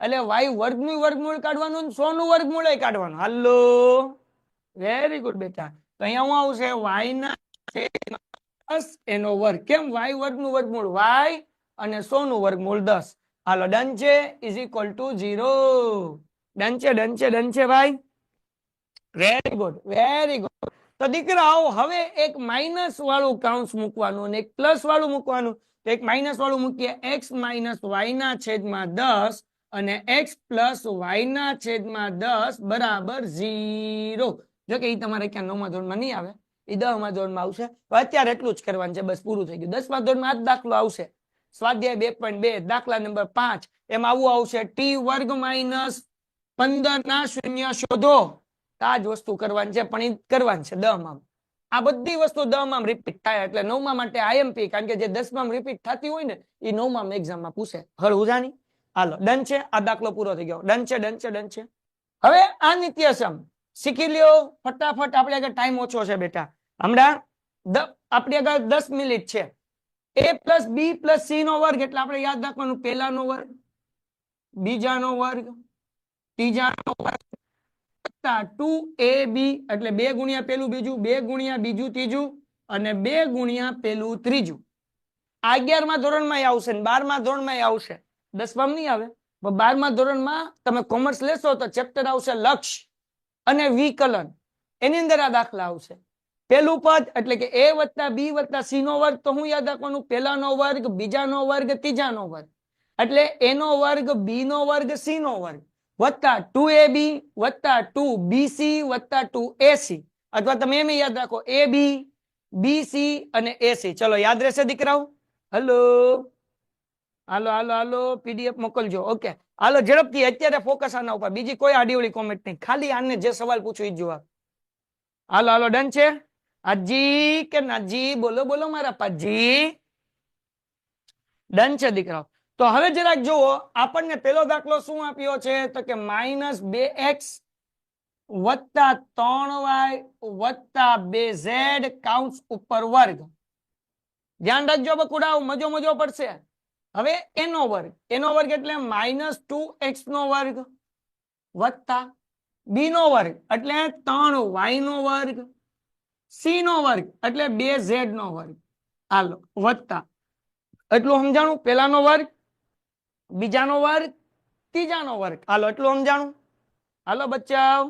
એટલે y વર્ગનું વર્ગમૂળ કાઢવાનું, 100 નું વર્ગમૂળ કાઢવાનું. હાલો વેરી ગુડ બેટા. તો અહીંયા હું આવશે y ના છેદ એનો વર્ગ. કેમ? y વર્ગનું વર્ગમૂળ y અને 100 નું વર્ગમૂળ 10. હાલો ડન છે? Is equal two 0. ડન છે? ડન છે? ડન છે ભાઈ? Very good very good. તો દીકરાઓ હવે એક માઇનસ વાળું કૌંસ મૂકવાનું અને એક પ્લસ વાળું મૂકવાનું. તો એક માઇનસ વાળું મૂકીએ. x માઇનસ y ના છેદમાં 10 અને x પ્લસ y ના છેદમાં 10 બરાબર 0. જો કે એ તમારે ક્યાં 9મા ધોરણમાં નહીં આવે, એ 10મા ધોરણમાં આવશે. તો અત્યારે એટલું જ કરવાનું છે, બસ પૂરું થઈ ગયું. 10મા ધોરણમાં આ જ દાખલો આવશે. સ્વાધ્યાય 2.2 દાખલા નંબર 5 એમાં આવું આવશે. t વર્ગ માઇનસ 15 ના શૂન્ય શોધો. આ જ વસ્તુ કરવાની છે પણ એ કરવાની છે 10માં. આ બધી વસ્તુ 10માં રિપીટ થાય એટલે 9મા માટે IMP, કારણ કે જે 10માં રિપીટ થતી હોય ને એ 9મા એક્ઝામમાં પૂછે. હળ ઉજાણી. હાલો ડન છે? આ દાખલો પૂરો થઈ ગયો. ડન છે? ડન છે? ડન છે? હવે આ નિત્યસમ શીખી લ્યો ફટાફટ. આપણે આગળ ટાઈમ ઓછો છે બેટા. હમણાં આપણી આગળ 10 મિનિટ છે. a plus b plus c નો વર્ગ એટલે આપણે યાદ રાખવાનું પહેલાનો વર્ગ, બીજાનો વર્ગ, ત્રીજાનો વર્ગ 2ab એટલે 2 ગુણ્યા પેલું બીજું, 2 ગુણ્યા બીજું ત્રીજું અને 2 ગુણ્યા પેલું ત્રીજું. 11મા ધોરણમાં આવશે ને 12મા ધોરણમાં આવશે. 10માં નહીં આવે. 12મા ધોરણમાં તમે કોમર્સ લેશો તો ચેપ્ટર આવશે લક્ષ અને વિકલન. એની અંદર આ દાખલા આવશે. પેલું પદ એટલે કે a વત્તા b વત્તા c નો વર્ગ. તો હું યાદ રાખવાનું પહેલાનો વર્ગ, બીજાનો વર્ગ, ત્રીજાનો વર્ગ એટલે a નો વર્ગ, b નો વર્ગ, c નો વર્ગ વત્તા 2ab વત્તા 2bc વત્તા 2ac. અથવા તમે એમ યાદ રાખો ab, bc અને ac. ચલો યાદ રહેશે દીકરાઓ? હલો હાલો હાલો હાલો પીડીએફ મોકલજો. ઓકે હાલો ઝડપથી અત્યારે ફોકસ આના ઉપર. બીજી કોઈ આડીઓળી કોમેન્ટ નહીં, ખાલી આને જે સવાલ પૂછ્યો એ જવાબ. હાલો હાલો ડન છે? આજી કે નાજી? બોલો બોલો મારા પાજી. ડન છે દીકરાઓ? તો હવે જરાક જુઓ આપણને પેલો દાખલો શું આપ્યો છે? તો કે માઇનસ 2x વત્તા 3y વત્તા 2z કૌંસ ઉપર વર્ગ. ધ્યાન રાખજો બકુડાઓ, મજો મજો પડશે. હવે એનો વર્ગ એટલે -2x નો વર્ગ વત્તા બી નો વર્ગ એટલે 3y નો વર્ગ સી નો વર્ગ એટલે 2z નો વર્ગ હાલો વત્તા એટલું સમજાણું પેલાનો વર્ગ બીજાનો વર્ગ ત્રીજાનો વર્ગ હાલો એટલું સમજાણું હાલો બચ્ચાઓ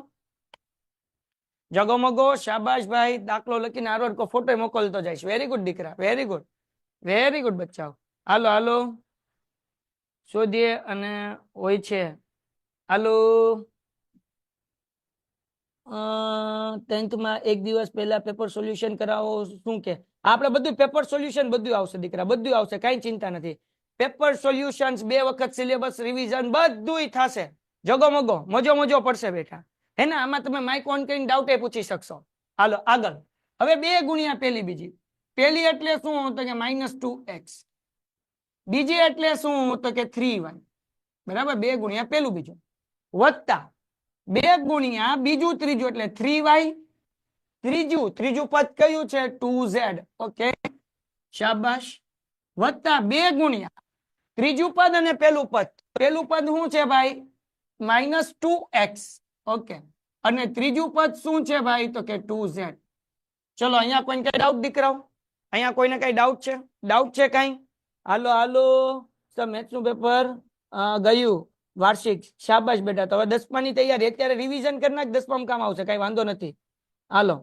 જગમગો શાબાશ ભાઈ દાખલો લખીને આરોડ કો ફોટો મોકલતો જઈશ વેરી ગુડ દીકરા વેરી ગુડ બચ્ચાઓ હાલો હાલો શોધીએ અને હોય છે હાલો 10th માં એક દિવસ પહેલા પેપર સોલ્યુશન કરાવો શું કે આપણે બધું પેપર સોલ્યુશન બધું આવશે દીકરા બધું આવશે કઈ ચિંતા નથી પેપર સોલ્યુશન્સ 2 વખત સિલેબસ રિવિઝન બધુંય થશે જગમગો મજો પડશે બેટા હે ને આમાં તમે માઇક ઓન કરીને ડાઉટ પૂછી શકશો હાલો આગળ હવે 2 ગુણ્યા બીજી પેલી એટલે શું તો કે -2x બીજી એટલે શું તો કે 3y બરાબર 2 ગુણ્યા પેલું બીજું વત્તા 2 ગુણ્યા બીજું ત્રીજું એટલે 3y ત્રીજું પદ કયું છે 2z ઓકે શાબાશ વત્તા 2 ગુણ્યા ત્રીજું પદ અને પેલું પદ શું છે ભાઈ -2x ઓકે અને ત્રીજું પદ શું છે ભાઈ તો કે 2z ચલો અહીંયા કોઈને કઈ ડાઉટ દીકરાઓ અહીંયા કોઈને કઈ ડાઉટ છે કઈ હાલો હાલો સર મેથ્સ નું પેપર ગયું વાર્ષિક શાબાશ બેટા તો હવે 10મા ની તૈયારી અત્યારે રિવિઝન કરી નાખ 10માં કામ આવશે કઈ વાંધો નથી હાલો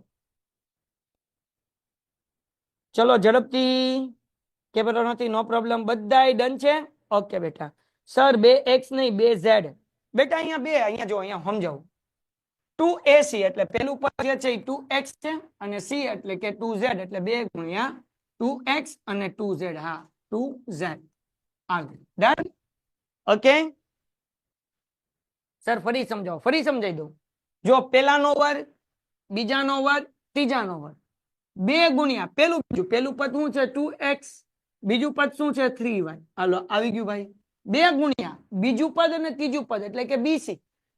ચલો ઝડપથી કેપેટો નથી નો પ્રોબ્લેમ બધાય ડન છે ઓકે બેટા સર 2x નહીં 2z બેટા અહીંયા જો અહીંયા સમજાવું 2ac એટલે પેલું પદ જે છે એ 2x છે અને c એટલે કે 2z એટલે 2 ગુણ્યા 2x અને 2z હા 2z આગળ ડન ઓકે સર ફરી સમજાઈ દઉં જો પેલાનો વર્ગ બીજાનો વર્ગ ત્રીજાનો વર્ગ 2 ગુણ્યા પેલું પદ શું છે 2x બીજું પદ શું છે 3y હાલો આવી ગયું ભાઈ 2 ગુણ્યા બીજું પદ અને ત્રીજું પદ એટલે કે bc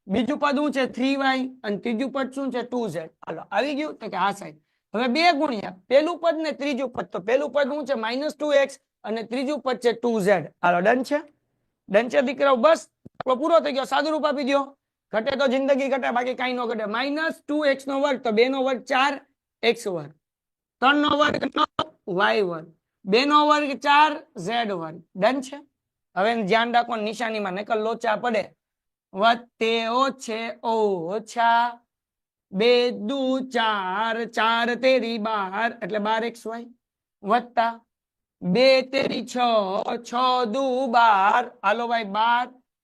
બીજું પદ શું છે 3y અને ત્રીજું પદ શું છે 2z હાલો આવી ગયું તો કે આ સાઈડ હવે 2 ગુણ્યા પેલું પદ ને ત્રીજું પદ તો પેલું પદ શું છે -2x અને ત્રીજું પદ છે 2z હાલો ડન છે દીકરાઓ બસ પૂરો થઈ ગયો સાદું રૂપ આપી દો ઘટે તો જિંદગી ઘટે બાકી કઈ નો ઘટે -2x નો વર્ગ તો 2 નો વર્ગ 4x વર્ગ 3 નો વર્ગ 9y વર્ગ 2 નો વર્ગ 4z વર્ગ ડન છે હવે ધ્યાન રાખો નિશાનીમાં નકલ લોચા પડે વત્તે ઓછે ઓછા 2 દુ 4 4 તેરી 12 એટલે 12xy વત્તા 2 તેરી 6 6 દુ 12 હાલો ભાઈ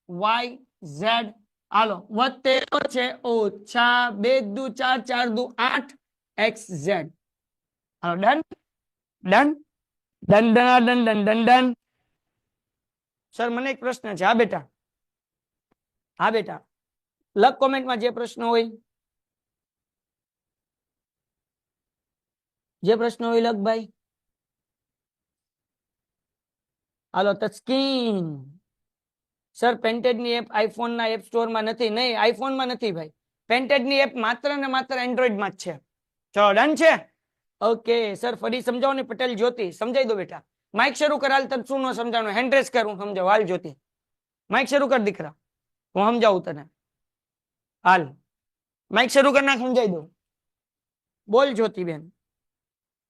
12yz હાલો વત્તે ઓછે ઓછા 2 દુ 4 4 દુ 8xz હાલો ડન સર મને એક પ્રશ્ન છે હા બેટા લખ કોમેન્ટમાં જે પ્રશ્ન હોય લખ ભાઈ હાલો તસ્કીન સર પેન્ટેડ ની એપ આઈફોન ના એપ સ્ટોર માં નથી નહીં આઈફોન માં નથી ભાઈ પેન્ટેડ ની એપ માત્ર ને માત્ર એન્ડ્રોઈડ માં જ છે ચલો ડન છે ઓકે સર ફરી સમજાવો ને પટેલ જ્યોતિ સમજાઈ દો બેટા માઇક શરૂ કર હાલ તને શું ન સમજાવવાનું હેન્ડ રેસ કર હું સમજાવ હાલ જ્યોતિ માઇક શરૂ કર દીકરા હું સમજાવું તને હાલ માઇક શરૂ કર નાખ સમજાઈ દઉં બોલ જ્યોતિ બેન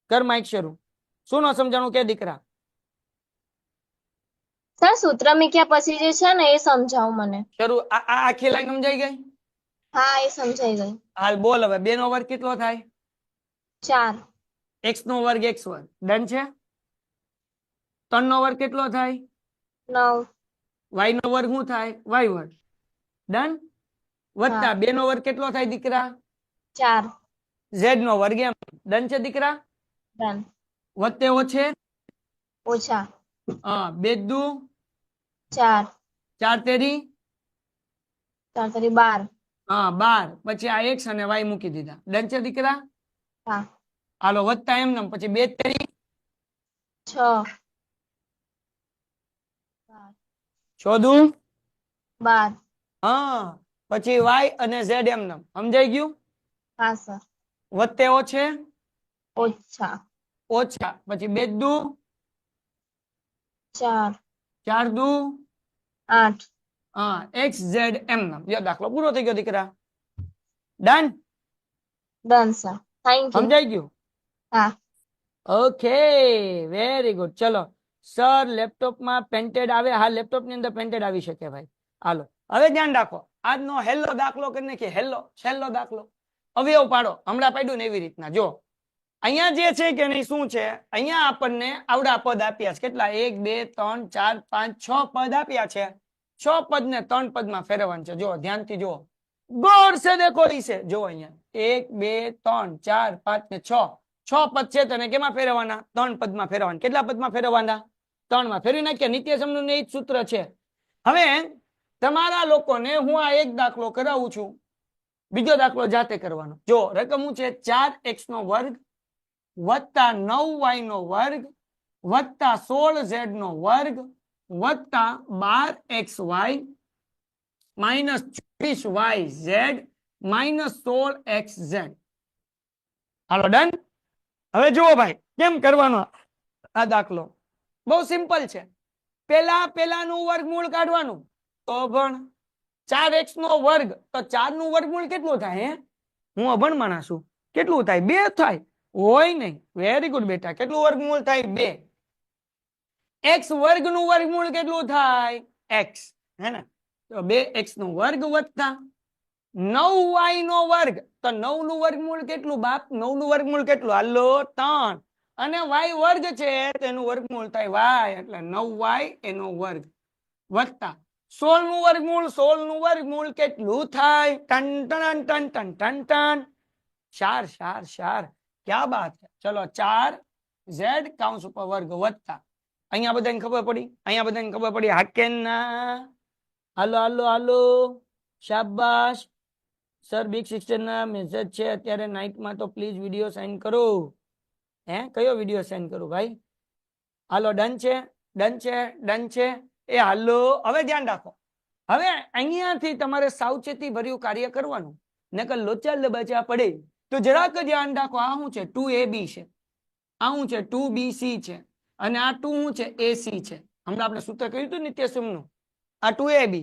કર માઇક શરૂ શું ન સમજાણું કે દીકરા સર સૂત્ર મૂક્યા પછી જે છે ને એ સમજાવો મને શરૂ આ આખી લાઈન સમજાઈ ગઈ હા એ સમજાઈ ગઈ હાલ બોલ હવે 2 નો વર્ગ કેટલો થાય 4 x નો વર્ગ x વર્ગ ડન છે 3 નો વર્ગ કેટલો થાય 9 y નો વર્ગ શું થાય y વર્ગ ડન વત્તા 2 નો વર્ગ કેટલો થાય દીકરા 4 z નો વર્ગ એમ ડન છે દીકરા ડન વત્તે ઓછે ઓછા 2 દુ 4 4 તેરી 4 તરી 12 12 પછી આ x અને y મૂકી દીધા ડન છે દીકરા હા હાલો વત્તા એમ નમ પછી 2 તેરી 6 6 દુ 12 પછી y અને z એમ નમ સમજાઈ ગયું હા સર વત્તે ઓછે ઓછા ઓછા પછી 2 દુ 4 4 દુ 8. એક્સ ઝેડ એમ નામ. દાખલો પૂરો થઈ ગયો દીકરા. Done. Done, sir. Thank you. સમજાઈ ગયું? હા. Okay, very good. ચલો સર લેપટોપમાં પેન્ટેડ આવે? હા, લેપટોપ ની અંદર પેન્ટેડ આવી શકે ભાઈ. હાલો હવે ધ્યાન રાખો, આજનો હેલ્લો દાખલો કરીને કે હેલ્લો છેલ્લો દાખલો અવયવ પાડો. હમણાં પાડ્યું ને એવી રીતના. જો અહીંયા જે છે કે નહીં શું છે, અહીંયા આપણને આવડા પદ આપ્યા છે. કેટલા? 1 2 3 4 5 6 પદ આપ્યા છે. 6 પદ ને 3 પદમાં ફેરવવાનું છે. જો ધ્યાનથી જુઓ, ગોળ સે દેખો ઇસે. જો અહીંયા 1 2 3 4 5 ને 6 પદ છે, તેને કેમાં ફેરવવાના? 3 પદમાં ફેરવવાના. કેટલા પદમાં ફેરવવાના? 3 માં. ફેરવી નાખ્યા. નિત્યસમનું એ જ સૂત્ર છે. હવે તમારા લોકોને હું આ એક દાખલો કરાવું છું, બીજો દાખલો જાતે કરવાનો. જો રકમ શું છે? 4x નો વર્ગ વત્તા 9y નો વર્ગ વત્તા 16z નો વર્ગ વત્તા 12xy minus 24yz minus 16xz. હાલો ડન. હવે જુઓ ભાઈ કેમ કરવાનો આ દાખલો. બહુ સિમ્પલ છે. પેલાનું વર્ગમૂળ કાઢવાનું. તો પણ 4x નો વર્ગ, તો 4 નું વર્ગમૂળ કેટલું થાય? હું અભણ માણસ છું. કેટલું થાય? 2 થાય. હોય નહીં. વેરી ગુડ બેટા. કેટલું વર્ગમૂળ થાય? 2. x વર્ગ નું વર્ગમૂળ કેટલું થાય? x. હે ને? તો 2x નો વર્ગ વત્તા 9y નો વર્ગ. તો 9 નું વર્ગમૂળ કેટલું બાપ? 9 નું વર્ગમૂળ કેટલું? હાલો 3. અને y વર્ગ છે તેનું વર્ગમૂળ થાય y, એટલે 9y એનો વર્ગ વત્તા 16 નું વર્ગમૂળ. 16 નું વર્ગમૂળ કેટલું થાય? ટન ટન ટન ટન ટન ટન 4 4 4. ક્યાં બાત છે. ચલો 4z કૌંસ ઉપર વર્ગ વત્તા, અહીંયા બધાને ખબર પડી? અહીંયા બધાને ખબર પડી? હાકેન ના. હાલો હાલો હાલો, શાબાશ. સર બિગ સિસ્ટર ના મેસેજ છે અત્યારે નાઇટમાં, તો પ્લીઝ વિડીયો સેન્ડ કરો. કયો વિડીયો સેન્ડ કરું ભાઈ? હાલો ડન છે, ડન છે, ડન છે. એ હાલો હવે ધ્યાન રાખો. હવે અહીંયાથી તમારે સાવચેતી ભર્યું કાર્ય કરવાનું, નકર લોચા લબાચા પડે. તો જરાક ધ્યાન રાખો. આ શું છે? 2ab છે. આ શું છે? 2bc છે. અને આ 2 શું છે? ac છે. હમણાં આપણે સૂત્ર કર્યું હતું નિત્યસમનું. આ 2ab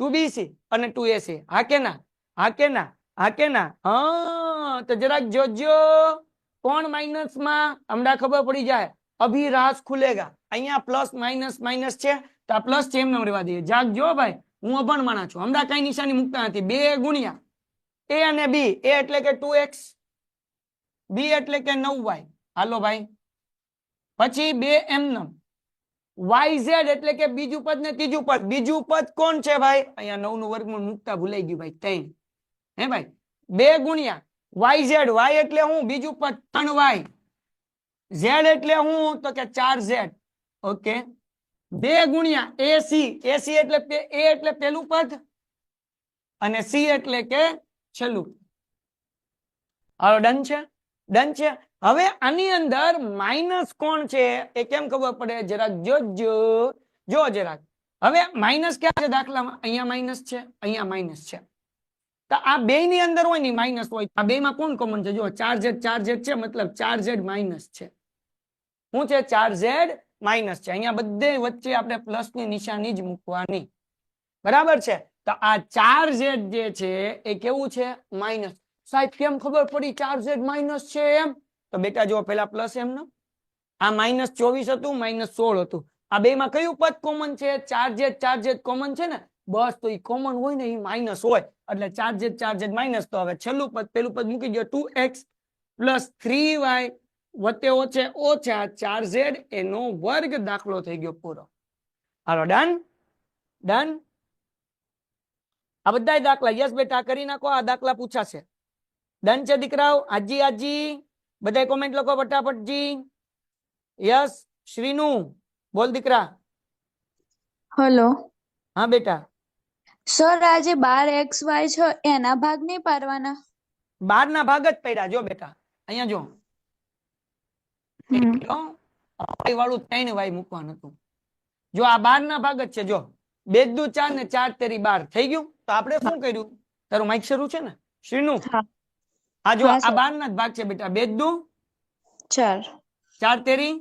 2bc અને 2ac. હા કે ના? હા કે ના? હા કે ના? હા, તો જરાક જોજો. કોણ માઇનસ માં? હમણાં ખબર પડી જાય. અભી રાસ ખુલેગા. અહીંયા પ્લસ માઇનસ માઇનસ છે, તો આ પ્લસ છે એમને રહેવા દઈએ. જાગજો ભાઈ, હું અભણ માણા છું. હમણાં કઈ નિશાની મૂકતા નથી. 2 ગુણ્યા a અને b. a એટલે કે 2x, b એટલે કે 9y. હાલો ભાઈ. પછી 2 એમનેમ. yz એટલે કે બીજું પદ ને ત્રીજું પદ. બીજું પદ કોણ છે ભાઈ? અહીંયા 9 નું વર્ગમૂળ મૂકતા ભૂલાઈ ગયું ભાઈ. 3. હે ભાઈ. 2 ગુણ્યા yz. y એટલે હું? બીજું પદ 3y. z એટલે હું? તો કે 4z. ઓકે. 2 ગુણ્યા ac. ac એટલે a એટલે પેલું પદ અને c એટલે કે છેલ્લું. હાલો ડન છે, ડન છે. હવે આની અંદર માઇનસ કોણ છે એ કેમ ખબર પડે? જરાક જોજો. જો જરાક. હવે માઇનસ ક્યાં છે દાખલામાં? અહીંયા માઇનસ છે, અહીંયા માઇનસ છે. તો આ બે ની અંદર હોય ને માઇનસ હોય. આ બે માં કોણ કોમન છે? જો 4z છે, મતલબ 4z માઇનસ છે. શું છે? 4z માઇનસ છે. અહીંયા બધે વચ્ચે આપણે પ્લસ ની નિશાની જ મૂકવાની. બરાબર છે? તો આ 4z જે છે એ કેવું છે? માઇનસ. સાહેબ કેમ ખબર પડી 4z માઇનસ છે એમ? તો બેટા જો પેલા પ્લસ એમ ને, આ માઇનસ 24 હતું, માઇનસ 16 હતું. આ બે માં કયું પદ કોમન છે? 4z કોમન છે ને, બસ. તો એ કોમન હોય ને એ માઇનસ હોય, એટલે 4z માઇનસ. તો હવે છેલ્લું પદ, પેલું પદ મૂકી દો. 2x પ્લસ 3y વત્તે ઓછે ઓછા 4z એનો વર્ગ. દાખલો થઈ ગયો પૂરો. હાલો ડન, ડન. આ બધા દાખલા યસ બેટા કરી નાખો. આ દાખલા પૂછાશે. ડન છે દીકરાઓ? આજી આજી બધા કોમેન્ટ લખો ફટાફટજી. યસ. શ્રીનુ બોલ દીકરા. હલો હા બેટા. સર, આજે 12xy છે એના ભાગ નહીં પાડવાના? 12 ના ભાગ જ પડ્યા. જો બેટા અહીંયા જો વાળું 3y મૂકવાનું હતું. જો આ 12 ના ભાગ જ છે. જો 2 દુ 4 ને 4 તેરી 12 થઈ ગયું. તો આપણે શું કર્યું? તારું માઇક શરૂ છે ને શ્રીનુ? આ જો આ 12 ના જ ભાગ છે બેટા. 2 દુ 4, 4 તેરી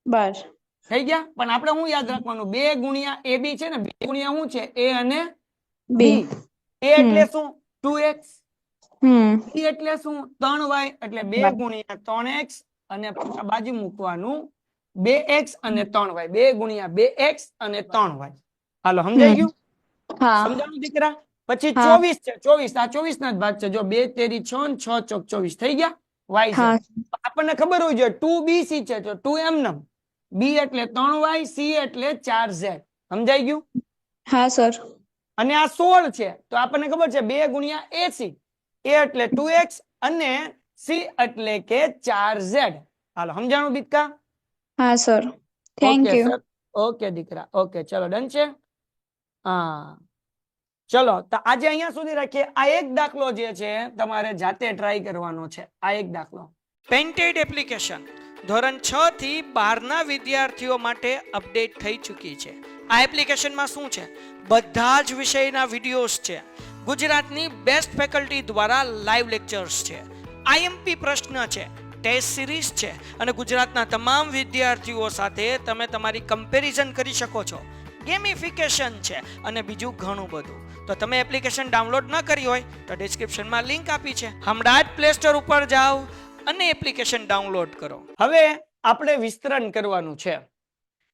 12. થઈ ગયા. પણ આપણે શું યાદ રાખવાનું, 2 ગુણ્યા AB છે ને, 2 ગુણ્યા શું છે, A અને B. બી. A એટલે શું 2x, હમ. B એટલે શું 3y, એટલે 2 ગુણ્યા 3x અને આ બાજુ મૂકવાનું 2x અને 3y, 2 ગુણ્યા 2x અને 3y. હાલો સમજાઈ ગયું? હા. સમજાણું દીકરા? પછી હા. 24 છે, 24 આ 24 ના જ ભાગ છે. જો 2 તેરી 6 ને 6 ચોક 24 થઈ ગયા. y છે. હા. આપણને ખબર હોય જોઈએ 2bc છે, તો 2 એમ નમ, b એટલે 3y, c એટલે 4z. સમજાઈ ગયું? હા સર. અને આ 16 છે, તો આપણને ખબર છે 2 ગુણ્યા ac, a એટલે 2x અને c એટલે કે 4z. હાલો સમજાણું દીકરા? હા sir. Thank okay you. Sir, okay દીકરા, ઓકે ચલો ડન છે. હા ચલો, તો આજે અહીંયા સુધી રાખીએ. આ એક દાખલો જે છે તમારે જાતે ટ્રાય કરવાનો છે. આ એક દાખલો પેન્ટેડ એપ્લિકેશન ધોરણ 6 થી 12 ના વિદ્યાર્થીઓ માટે અપડેટ થઈ ચૂકી છે. આ એપ્લિકેશનમાં શું છે, બધા જ વિષયના વિડિયોઝ છે, ગુજરાતની બેસ્ટ ફેકલ્ટી દ્વારા લાઈવ લેક્ચર્સ છે, આઈએમપી પ્રશ્ન છે, ટેસ્ટ સિરીઝ છે અને ગુજરાતના તમામ વિદ્યાર્થીઓ સાથે તમે તમારી કમ્પેરિઝન કરી શકો છો. ગેમિફિકેશન છે અને બીજું ઘણું બધું. તો તમે એપ્લિકેશન ડાઉનલોડ ન કરી હોય તો ડિસ્ક્રિપ્શનમાં લિંક આપી છે, હમણાં જ પ્લે સ્ટોર ઉપર જાઓ અને એપ્લિકેશન ડાઉનલોડ કરો. હવે આપણે વિસ્તરણ કરવાનું છે.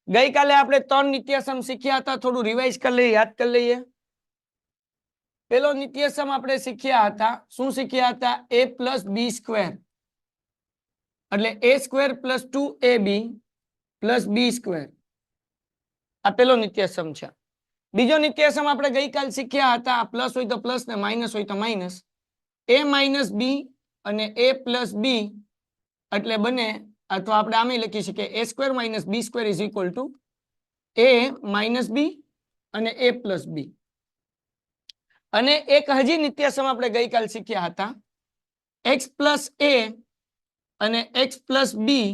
ગઈકાલે આપણે 3 નિત્યસમ શીખ્યા હતા, થોડું રિવાઇઝ કરી લઈએ, યાદ કરી લઈએ. પેલો નિત્યસમ આપણે શીખ્યા હતા, શું શીખ્યા હતા? a પ્લસ બી સ્ક્વેર, એટલે a square plus 2ab plus b square. આ પેલો નિત્યસમ છે. બીજો નિત્યસમ આપણે ગઈકાલ શીખ્યા હતા, પ્લસ હોય તો પ્લસ ને માઇનસ હોય તો માઇનસ. a માઇનસ બી અને a પ્લસ બી એટલે બને, અથવા આપણે આમે લખી શકીએ a square minus b square is equal to a minus b અને a પ્લસ બી. અને એક હજી નિત્યસમ આપણે ગઈકાલ શીખ્યા હતા, x પ્લસ a અને x પ્લસ બી,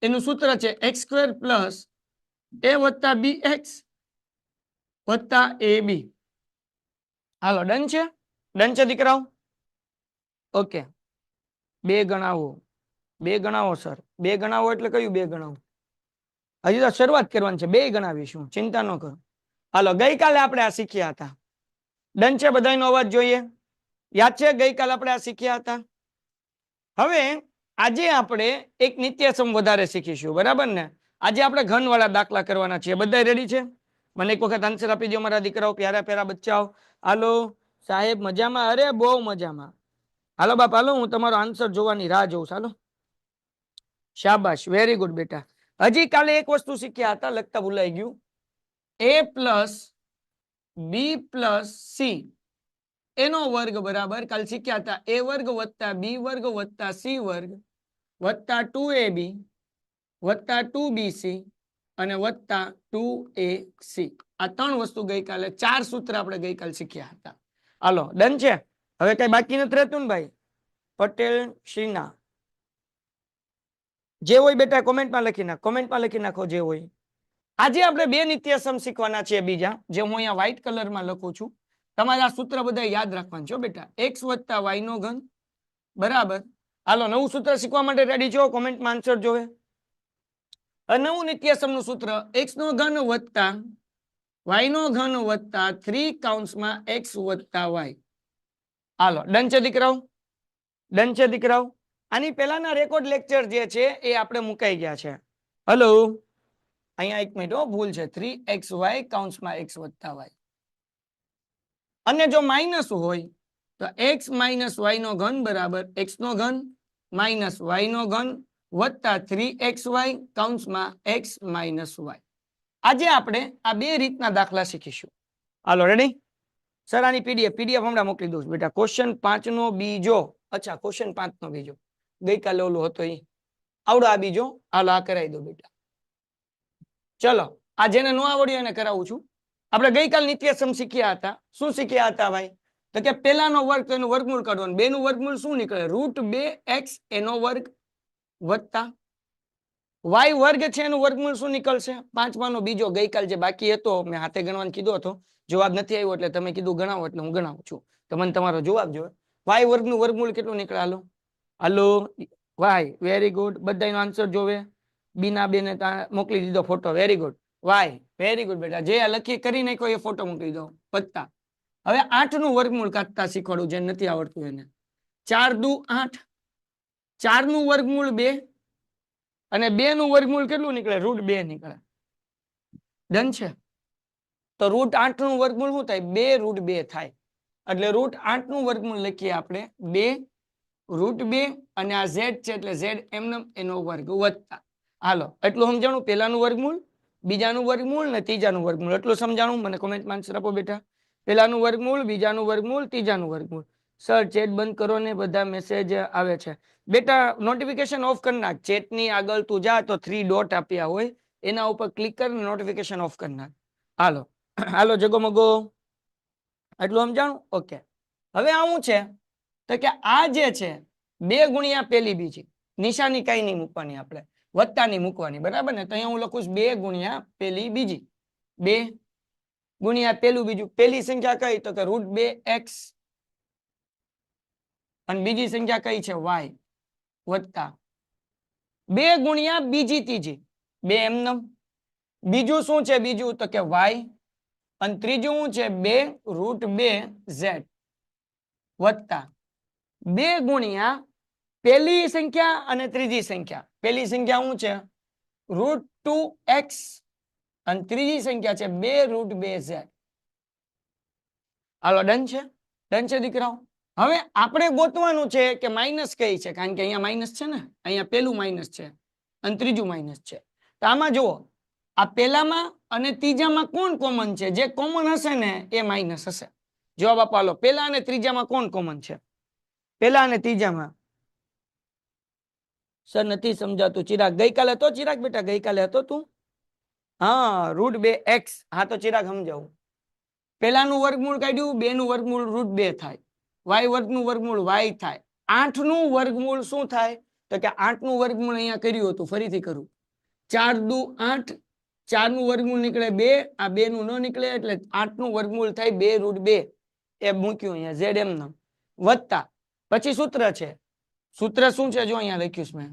એનું સૂત્ર છે x સ્ક્વેર પ્લસ a વત્તા બી એક્સ વત્તા એ બી. હાલો ડન છે? ડન છે દીકરાઓ? ઓકે. 2 ગણાવો, 2 ગણાવો સર, 2 ગણાવો એટલે કયું 2 ગણાવો? હજી તો શરૂઆત કરવાની છે, 2 ગણાવીશું, ચિંતા ન કરો. હાલો, ગઈકાલે આપણે આ શીખ્યા હતા. ડન છે? બધાનો અવાજ જોઈએ? યાદ છે ગઈકાલે આપણે આ શીખ્યા હતા? હવે આજે આપણે એક નિત્યસમ વધારે શીખીશું, બરાબર ને? આજે આપણે ઘનવાળા દાખલા કરવાના છીએ. બધા રેડી છે? મને એક વખત આન્સર આપી દો મારા દીકરાઓ, પ્યારા પ્યારા બચ્ચાઓ. હાલો સાહેબ, મજામાં? અરે બહુ મજામાં. હાલો બાપ, હાલો હું તમારો આન્સર જોવાની રાહ જોઉં. ચાલો, શાબાશ, વેરી ગુડ બેટા. હજી કાલે એક વસ્તુ શીખ્યા હતા, લખતા ભૂલાઈ ગયું. a plus B plus C એનો વર્ગ બરાબર, કાલ શીખ્યા હતા a વર્ગ વત્તા બી વર્ગ વત્તા સી વર્ગ વત્તા 2ab વત્તા 2bc અને વત્તા 2ac. આ 3 વસ્તુ ગઈકાલે, 4 સૂત્ર આપણે ગઈકાલે શીખ્યા હતા. હાલો ડન છે? હવે કઈ બાકી નથી રહેતું ને ભાઈ? પટેલ શ્રીના જે હોય બેટા કોમેન્ટમાં લખી નાખો, કોમેન્ટમાં લખી નાખો જે હોય. આજે આપણે 2 નિત્યસમ શીખવાના છે બીજા, જે હું અહીંયા વ્હાઈટ કલરમાં લખું છું. તમારે આ સૂત્ર બધા યાદ રાખવાનું છે બેટા, x વત્તા y નો ઘન બરાબર. હાલો નવું સૂત્ર શીખવા માટે રેડી છો? કોમેન્ટમાં આન્સર જોવે. નવું નિત્યસમનું સૂત્ર x નો ઘન વત્તા y નો ઘન વત્તા 3 કૌંસમાં x વત્તા y. હાલો ડન છે દીકરાઓ? ડન છે દીકરાઓ? આની પહેલાના રેકોર્ડ લેક્ચર જે છે એ આપણે મુકાઈ ગયા છે. હલો, અહીંયા એક મિનિટ, ભૂલ છે, 3xy કૌંસમાં x વત્તા y. અને જો માઇનસ હોય તો x માઇનસ y નો ઘન બરાબર x નો ઘન માઇનસ y નો ઘન વત્તા 3xy કૌંસમાં x માઇનસ y. આજે આપણે આ 2 રીતના દાખલા શીખીશું. હાલો રેડી? સર આની પીડીએફ હમણાં મોકલી દઉં બેટા. ક્વેશ્ચન 5 નો બીજો, અચ્છા ક્વેશ્ચન 5 નો બીજો ગઈકાલે ઓલો હતો એ આવડો, આ બીજો. હાલો આ કરાવી દો બેટા. ચલો, આ જેને ન આવડ્યું એને કરાવું છું. આપણે ગઈકાલ નિત્યસમ શીખ્યા હતા. શું શીખ્યા હતા ભાઈ? તો કે પહેલાનો વર્ગ તો એનું વર્ગમૂળ કાઢવાનું. 2 નું વર્ગમૂળ શું નીકળે? √2x એનો વર્ગ વત્તા y વર્ગ છે એનું વર્ગમૂળ શું નીકળશે? 5માનો બીજો ગઈકાલ જે બાકી હતો, મેં હાથે ગણવાનું કીધો હતો, જવાબ નથી આવ્યો એટલે તમે કીધું ગણાવો એટલે હું ગણાવું છું. તો મને તમારો જવાબ જોવે. y વર્ગનું વર્ગમૂળ કેટલું નીકળે? હાલો હાલો, y વેરી ગુડ, બધાનો આન્સર જોવે. બીના બેને મોકલી દીધો photo, very good. Y, very good બેટા, જે લખી કરી નાખ્યો એ ફોટો મોકલી દો. વત્તા હવે 8 નું વર્ગમૂળ કાઢતા શીખવાડું, જેને નથી આવડતું એને. 4 દુ 8, 4 નું વર્ગમૂળ 2 અને 2 નું વર્ગમૂળ કેટલું નીકળે? √2 નીકળે. ડન છે. તો √8 નું વર્ગમૂળ શું થાય? 2 √2 થાય. એટલે √8 નું વર્ગમૂળ લખીએ આપણે 2 √2 અને આ z છે એટલે z એમનેમ એનો વર્ગ વત્તા. હાલો, એટલું સમજાણું? પહેલાનું વર્ગમૂળ, બીજાનું વર્ગમૂળ ને ત્રીજાનું વર્ગમૂળ, એટલું સમજાણું? મને કોમેન્ટમાં આન્સર આપો બેટા. પહેલાનું વર્ગમૂળ, બીજાનું વર્ગમૂળ, ત્રીજાનું વર્ગમૂળ. સર ચેટ બંધ કરો ને, બધા મેસેજ આવે છે. બેટા નોટિફિકેશન ઓફ કરી નાખ. ચેટની આગળ તું જા તો 3 ડોટ આપ્યા હોય, એના ઉપર ક્લિક કરીને નોટિફિકેશન ઓફ કરી નાખ. હાલો હાલો જગોમગો, એટલું સમજાણું? ઓકે. હવે આવું છે તો કે આ જે છે 2 ગુણ્યા પેલી બીજી, નિશાની કઈ નહીં મૂકવાની, આપણે વત્તાની મૂકવાની, બરાબર ને? તો અહીંયા હું લખું છું 2 ગુણ્યા પેલી બીજી, 2 ગુણ્યા પેલું બીજું. પેલી સંખ્યા કઈ? તો કે √2x અને બીજી સંખ્યા કઈ છે? y વત્તા 2 ગુણ્યા બીજી ત્રીજી, 2 એમનેમ. બીજું શું છે? બીજું તો કે y અને ત્રીજું શું છે? 2 √2z વત્તા 2 ગુણ્યા પેલી સંખ્યા અને ત્રીજી સંખ્યા. પેલી સંખ્યા શું છે? √2x અને ત્રીજી સંખ્યા છે 2 √2z. હાલો, ડન છે? ડન છે દીકરાઓ? હવે આપણે ગોતવાનું છે કે માઇનસ કઈ છે, કારણ કે અહીંયા માઇનસ છે ને, અહીંયા પેલું માઇનસ છે અને ત્રીજું માઇનસ છે. તો આમાં જુઓ, આ પેલામાં અને ત્રીજામાં કોણ કોમન છે? જે કોમન હશે ને એ માઇનસ હશે. જવાબ આપો. હાલો, પેલા અને ત્રીજામાં કોણ કોમન છે? પેલા અને ત્રીજામાં. સર નથી સમજાતું. ચિરાગ ગઈકાલે હતો? ચિરાગ બેટા ગઈકાલે હતો તું? હા, √2x. હા તો ચિરાગ સમજાવું. પેલાનું વર્ગમૂળ કાઢ્યું, 2 નું વર્ગમૂળ √2 થાય, y વર્ગનું વર્ગમૂળ y થાય. 8 નું વર્ગમૂળ શું થાય? તો કે 8 નું વર્ગમૂળ અહીંયા કર્યું હતું, ફરીથી કરું. 4 દુ 8, 4 નું વર્ગમૂળ નીકળે 2, આ 2 નું ન નીકળે એટલે 8 નું વર્ગમૂળ થાય 2 √2. એ મૂક્યું અહીંયા z એમનેમ વત્તા. પછી સૂત્ર છે. સૂત્ર શું છે? જો અહીંયા લખ્યું છે મેં.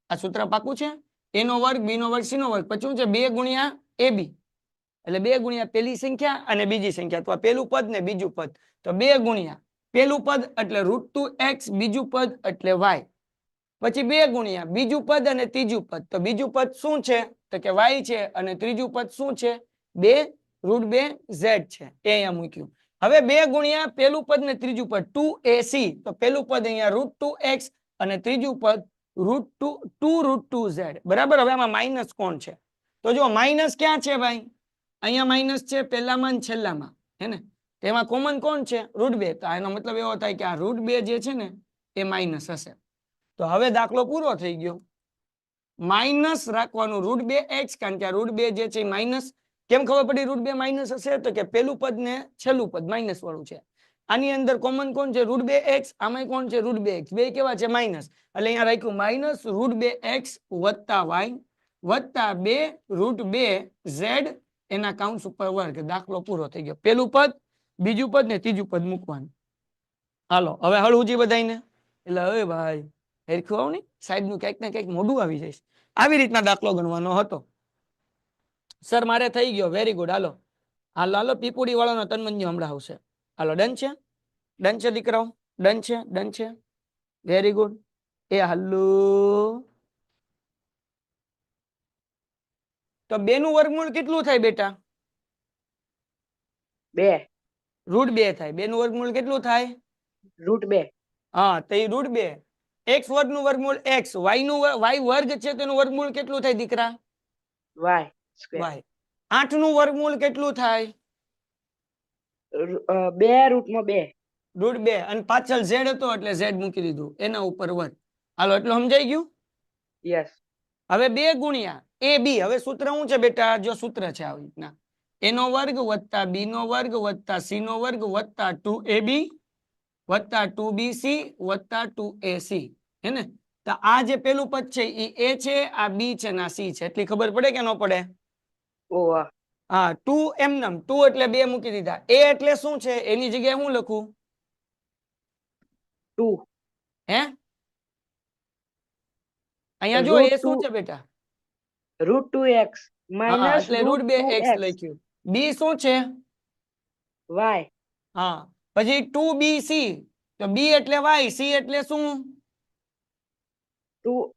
આ સૂત્ર પાકું છે. a નો વર્ગ, b નો વર્ગ, c નો વર્ગ. પછી શું છે? 2 ગુણ્યા ab, એટલે 2 ગુણ્યા પેલી સંખ્યા અને બીજી સંખ્યા. તો આ પેલું પદ ને બીજું પદ, તો 2 ગુણ્યા પેલું પદ એટલે √2x, બીજું પદ એટલે y. પછી 2 ગુણ્યા બીજું પદ અને ત્રીજું પદ. તો બીજું પદ શું છે? તો કે y છે અને ત્રીજું પદ શું છે? 2 √2z છે. એ અહીંયા મૂક્યું. હવે 2 ગુણ્યા પેલું પદ ને ત્રીજું પદ 2ac. તો પેલું પદ અહીંયા √2x અને ત્રીજું પદ √2z. બરાબર. હવે આમાં માઇનસ કોણ છે? તો જો માઇનસ ક્યાં છે ભાઈ? અહીંયા માઇનસ છે પહેલામાં અને છેલ્લામાં, હે ને? તેમાં કોમન કોણ છે? √2. તો આનો મતલબ એવો થાય કે આ √2 જે છે ને એ માઇનસ હશે. તો હવે દાખલો પૂરો થઈ ગયો. માઇનસ રાખવાનું √2x, કારણ કે આ √2 જે છે માઇનસ. કેમ ખબર પડી √2 માઇનસ હશે? તો કે પેલું પદ ને છેલ્લું પદ માઇનસ વાળું છે. આની અંદર કોમન કોણ છે? √2x. આમાં કોણ છે? √2x. બે કેવા છે? માઇનસ. એટલે અહીંયા રાખ્યું માઇનસ √2x વત્તા y વત્તા 2 √2z એના કાઉન્સ ઉપર વર્ગ. દાખલો પૂરો થઈ ગયો. પેલું પદ, બીજું પદ ને ત્રીજું પદ મૂકવાનું. હાલો હવે હળવું બધાને. એટલે હવે ભાઈ હેરખું આવું નહીં, સાહેબ નું કંઈક ને કંઈક મોઢું આવી જાય. આવી રીતના દાખલો ગણવાનો હતો. સર મારે થઈ ગયો. Very good. હાલો હાલો હાલો, પીપુડી વાળાનો તન્મંજુ હમણાં આવશે. હાલો, ડન છે? ડન છે દીકરાઓ? ડન છે? ડન છે? Very good. એ હાલો, તો 2 નું વર્ગમૂળ કેટલું થાય બેટા? 2 √2 થાય. 2 નું વર્ગમૂળ કેટલું થાય? √2. હા, તો એ √2. x વર્ગ નું વર્ગમૂળ x, y નું y વર્ગ છે તેનું વર્ગમૂળ કેટલું થાય દીકરા? y square. y. 8 નું વર્ગમૂળ કેટલું થાય? 2 √2. √2 અને પાછળ z હતો એટલે z મૂકી દીધું, એના ઉપર વર્ગ. હાલો, એટલું સમજાઈ ગયું? યસ. હવે 2 ગુણ્યા ab. હવે સૂત્ર શું છે બેટા? જો સૂત્ર છે આવી રીતના, a નો વર્ગ વત્તા b નો વર્ગ વત્તા c નો વર્ગ વત્તા 2ab વત્તા 2bc વત્તા 2ac. હે ને? તો આ જે પેલું પદ છે એ a છે, આ b છે ને આ c છે. એટલી ખબર પડે કે ન પડે? ઓ હા, 2 એમનેમ. 2 એટલે 2 મૂકી દીધા. a એટલે શું છે? એની જગ્યાએ હું લખું? 2. હે? અહીંયા જો એ શું છે બેટા? √2x હા minus એટલે √2x √2x લખ્યું. બી શું છે? y હા પછી 2bc, તો બી એટલે y, સી એટલે શું? 2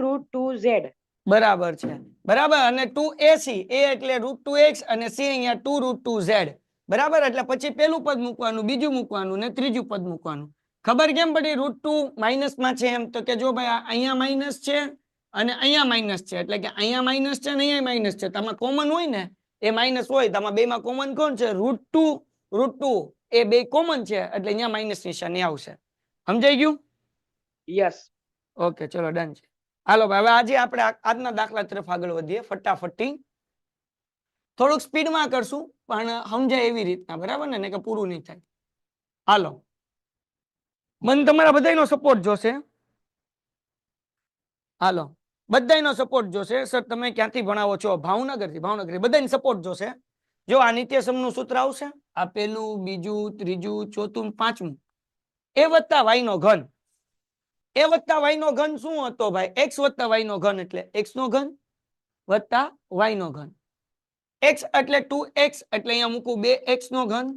√2z બરાબર છે. બરાબર. અને 2ac, a એટલે √2x અને c અહીંયા 2 √2z. બરાબર. એટલે પછી પેલું પદ મૂકવાનું, બીજું મૂકવાનું ને ત્રીજું પદ મૂકવાનું. ખબર કેમ પડી √2 માઇનસ માં છે? એમ તો કે જો ભાઈ અહીંયા માઇનસ છે અને અહીંયા માઇનસ છે, એટલે કે અહીંયા માઇનસ છે અને અહીંયા માઇનસ છે. તમારે કોમન હોય ને એ માઇનસ હોય. તમારે બેમાં કોમન કોણ છે? √2 એ બે કોમન છે, એટલે અહીંયા માઇનસ નિશાની આવશે. સમજાઈ ગયું? yes ઓકે, ચલો ડન છે. હાલો ભાઈ, હવે આજે આપણે આજના દાખલા તરફ આગળ વધીએ ફટાફટી. થોડુંક સ્પીડમાં કરશું પણ સમજાય એવી રીતના, બરાબર ને કે પૂરું નહીં થાય. હાલો, મને તમારા બધાનો સપોર્ટ જોશે. હાલો, બધાનો સપોર્ટ જોશે. સર તમે ક્યાંથી ભણાવો છો? ભાવનગરથી. ભાવનગરથી બધાને સપોર્ટ જોશે. જો આ નિત્યસમનું સૂત્ર આવશે, આ પેલું, બીજું, ત્રીજું, ચોથું, પાંચમું, એ વત્તા વાય નો ઘન. એ વત્તા વાય નો ઘન શું હતો ભાઈ? એક્સ વત્તા વાય નો ઘન એટલે એક્સ નો ઘન વત્તા વાય નો ઘન. એક્સ એટલે 2x એટલે અહીંયા મૂકું 2x નો ઘન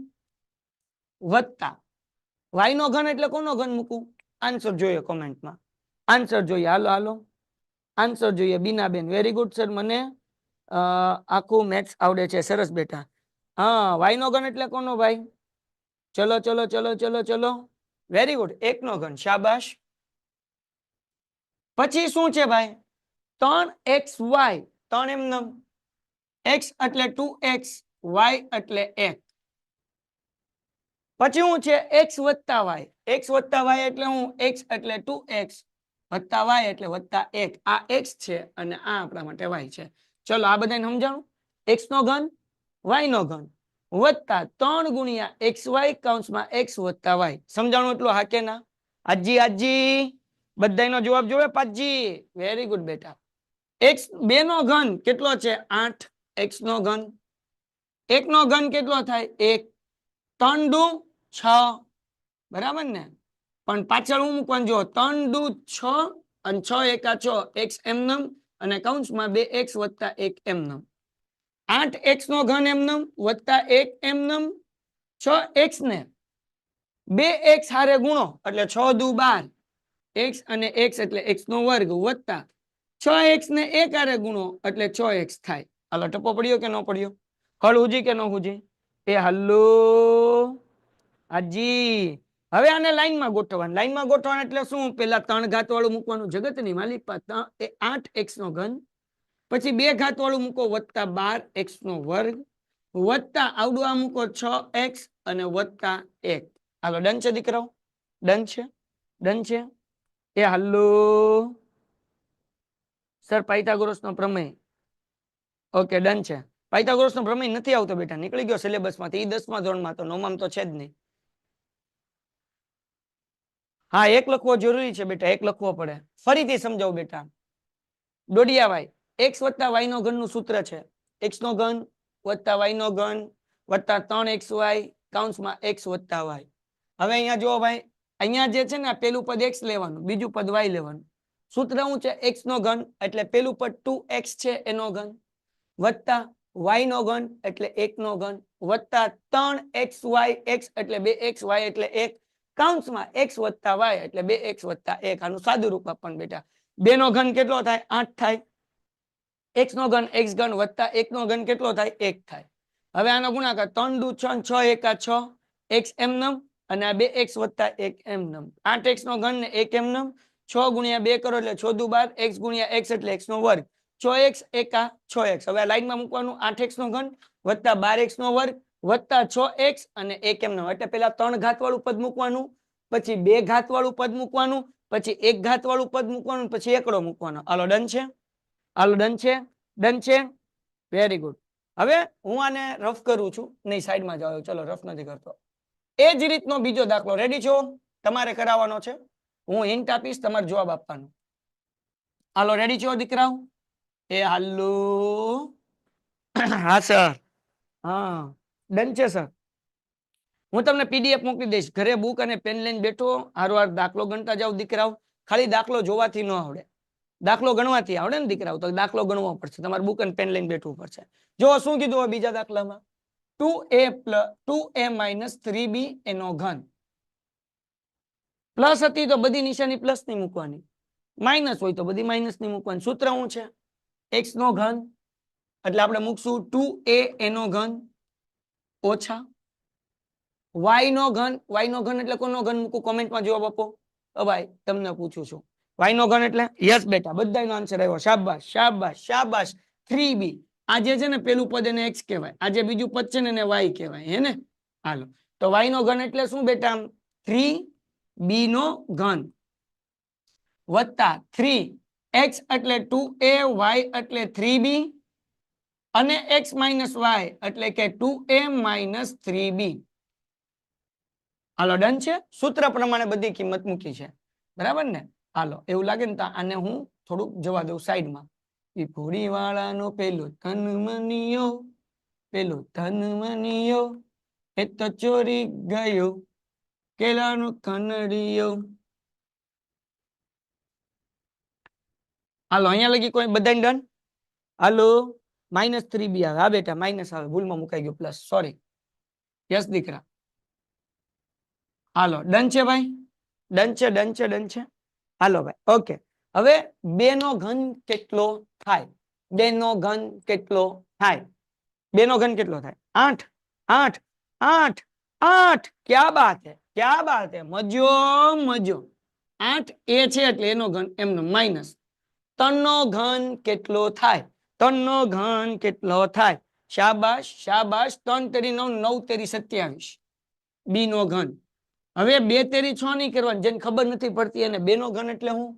વત્તા વાય નો ઘન એટલે કોનો ઘન મૂકું? આન્સર જોઈએ કોમેન્ટમાં. આન્સર જોઈએ. હાલો હાલો આન્સર જોઈએ. બીનાબેન વેરી ગુડ સર, મને આખું મેથ્સ આવડે છે. સરસ બેટા. હા, વાય નો ઘન એટલે કોનો ભાઈ? ચલો ચલો ચલો ચલો ચલો, વેરી ગુડ, 1 નો ઘન. શાબાશ. પછી શું છે ભાઈ? 3xy. 3 એમ x એટલે 2x, y એટલે 1. પછી શું છે? x વત્તા y. x વત્તા y એટલે હું? x એટલે 2x વત્તા y એટલે વત્તા 1. આ x છે અને આ આપણા માટે y છે. ચલો આ બધાને સમજાણું. x નો ઘન, y નો ઘન વત્તા 3 ગુણ્યા xy કૌંસમાં x વત્તા y. સમજાણું એટલું? હા કે ના? આજી આજી બધાનો જવાબ જોવે પાજી. વેરી ગુડ બેટા. x 2 નો ઘન કેટલો છે? 8. x નો ઘન 1 નો ઘન કેટલો થાય? 1. 3 દુ 6. બરાબર ને? પણ પાછળ હું મૂકવાનું જો 3 દુ 6 અને 6 એકા 6, x એમનમ અને કૌંસમાં 2x વત્તા 1 એમનમ. 8x નો ઘન એમનમ વત્તા 1 એમનમ. 6x ને 2x હારે ગુણો એટલે 6 દુ 12, x અને x એટલે x નો વર્ગ વત્તા 6x ને 1 હારે ગુણો એટલે 6x થાય. હાલો, ટપ્પો પડ્યો કે ન પડ્યો? હળ હુજી કે ન હુજી? એ હલ્લો હાજી. હવે આને લાઈનમાં ગોઠવવાનું. લાઈનમાં ગોઠવવાનું એટલે શું? પેલા 3 ઘાત વાળું મૂકવાનું. જગતની માલિક 8x નો ઘન, પછી 2 ઘાત વાળું મૂકો વત્તા 12x નો વર્ગ વત્તા આવડું આ મૂકો 6x અને વત્તા 1. હાલો, ડન છે દીકરાઓ? ડન છે? ડન છે? એ હલ્લો સર, પાયથાગોરસ નો પ્રમેય. ઓકે, ડન છે. પાયથાગોરસ નો પ્રમેય નથી આવતો બેટા, નીકળી ગયો સિલેબસ માંથી. 10મા ધોરણમાં તો, 9માં તો છે જ નહીં. હા, એક લખવો જરૂરી છે બેટા, એક લખવો પડે. ફરીથી સમજાવું બેટા. દોડિયા વાય, x વત્તા y નો ઘન નું સૂત્ર છે x નો ઘન વત્તા y નો ઘન વત્તા 3xy કૌંસમાં x વત્તા y. હવે અહીંયા જુઓ ભાઈ, અહીંયા જે છે ને પેલું પદ x લેવાનું, બીજું પદ y લેવાનું. સૂત્ર શું છે? x નો ઘન એટલે પેલું પદ 2x છે એનો ઘન વત્તા y નો ઘન એટલે 1 નો ઘન વત્તા 3xy, x એટલે 2x, y એટલે 1 કૌંસમાં x વત્તા y એટલે 2x વત્તા 1. આનું સાદું રૂપ આપવાનું બેટા. 2 નો ઘન કેટલો થાય? 8 થાય. x નો ઘન x ઘન વત્તા 1 નો ઘન કેટલો થાય? 1 થાય. હવે આનો ગુણાકાર 3 દુ 6, 6 એકા 6, x એમનમ અને આ 2x વત્તા 1 એમનમ. 8x નો ઘન ને 1 એમનમ. 6 ગુણ્યા 2 કરો એટલે 6 દુ 12, x ગુણ્યા x એટલે x નો વર્ગ. 6x એકા 6x. હવે આ લાઈનમાં મૂકવાનું. 8x નો ઘન વત્તા 12x નો વર્ગ વત્તા 6x અને 1 એમનમ. એટલે પેલા 3 ઘાત વાળું પદ મૂકવાનું, પછી 2 ઘાત વાળું પદ મૂકવાનું, પછી 1 ઘાત વાળું પદ મૂકવાનું, પછી એકડો મૂકવાનો. હાલો, ડન છે? હાલો, ડન છે? ડન છે? Very good. હવે હું આને રફ કરું છું. નહીં, સાઈડમાં જાઓ. ચલો, રફ નથી કરતો. એ જ રીતનો બીજો દાખલો. રેડી છો? તમારે કરાવવાનો છે. હું હિન્ટ આપીશ, તમારે જવાબ આપવાનો. હાલો, રેડી છો દીકરાઓ? એ હાલો. હા સર. હા, ડન છે સર. હું તમને પીડીએફ મોકલી દઈશ. ઘરે બુક અને પેન લઈને બેઠો, હારો દાખલો ગણતા જાઓ દીકરાઓ. ખાલી દાખલો જોવાથી ન આવડે. દાખલો ગણવાથી આવડે ને દીકરાઓ? તો દાખલો ગણવો પડશે, તમારે બુક અને પેન લઈને બેઠવું પડશે. જો શું કીધું હવે બીજા દાખલામાં? 2a માઇનસ 3b એનો ઘન. પ્લસ હતી તો બધી નિશાની પ્લસ ની મૂકવાની, માઇનસ હોય તો બધી માઇનસ ની મૂકવાની. સૂત્ર શું છે? x નો ઘન એટલે આપણે મૂકશું 2a એનો ઘન ઓછા y નો ઘન. y નો ઘન એટલે કોનો ઘન મૂકું? કોમેન્ટમાં જવાબ આપો. ભાઈ તમને પૂછું છું, y નો ઘન એટલે? યસ બેટા, બધાનો આન્સર આવ્યો. શાબાશ શાબાશ શાબાશ. 3b, આ જે છે ને પેલું પદ એને x કહેવાય, આ જે બીજું પદ છે ને એને y કહેવાય, હે ને? હાલો, તો y નો ઘન એટલે શું બેટા? 3b નો ઘન વત્તા 3x એટલે 2a, y એટલે 3b અને x માઇનસ y એટલે કે 2a માઇનસ 3b. હાલો ડન છે. સૂત્ર પ્રમાણે બધી કિંમત મૂકી છે, બરાબર ને? હાલો, એવું લાગે ને તો આને હું થોડુંક જવા દઉં સાઈડમાં. ઈ ભોળી વાળાનો પેલો ધન મનિયો એ તો ચોરી ગયો કેળાનો કનડિયો. હાલો, અહીંયા લગી કોઈ બધાને ડન? હાલો, -3b આવે. હા બેટા માઇનસ આવે, ભૂલમાં મુકાઈ ગયું પ્લસ, સોરી. યસ દીકરા. હાલો ડન છે ભાઈ? ડન છે, ડન છે, ડન છે. હાલો ભાઈ, ઓકે. હવે 2 નો ઘન કેટલો થાય? 2 નો ઘન કેટલો થાય? 2 નો ઘન કેટલો થાય? 8 8 8 8. ક્યા બાત હે, ક્યા બાત હે. મજો મજો. 8 એ છે એટલે એનો ઘન એમનો માઇનસ. 3 નો ઘન કેટલો થાય? 3 નો ઘન કેટલો થાય? શાબાશ શાબાશ. 3 તેરી 9, 9 તેરી 27. બી નો ઘન. હવે 2 તેરી 6 નહીં કરવાની, જેને ખબર નથી પડતી એને. 2 નો ઘન એટલે હું?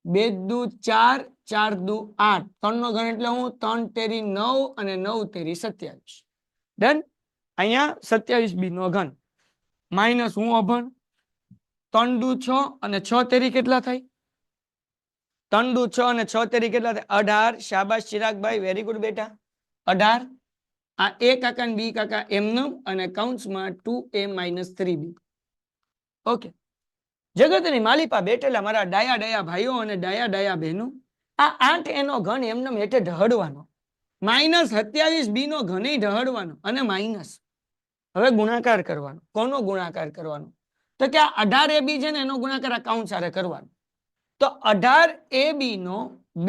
2 દુ 4, 4 દુ 8. 3 નો ઘન એટલે હું? 3 તેરી 9 અને 9 તેરી 27. ડન. અહીંયા 27 બી નો ઘન માઇનસ હું અભણ 3 દુ 6 અને 6 તેરી કેટલા થાય? 3 દુ 6 અને 6 તેરી કેટલા થાય? 18. શાબાશ ચિરાગભાઈ, વેરી ગુડ બેટા, 18. આ a કાકા ને b કાકા એમનું અને કૌંસમાં 2a માઇનસ 3b. ઓકે. જગતની માલિપા બેઠેલા મારા ડાયા ડાયા ભાઈઓ અને ડાયા ડાયા બહેનો, આ 8 એનો ઘન એમને હેઠે ઢહડવાનો, -27 બી નો ઘન ઢહડવાનો અને માઇનસ. હવે ગુણાકાર કરવાનો. કોનો ગુણાકાર કરવાનો? તો કે આ 18 ab છે ને એનો ગુણાકાર આ કૌંસ હારે કરવાનો. તો 18 ab નો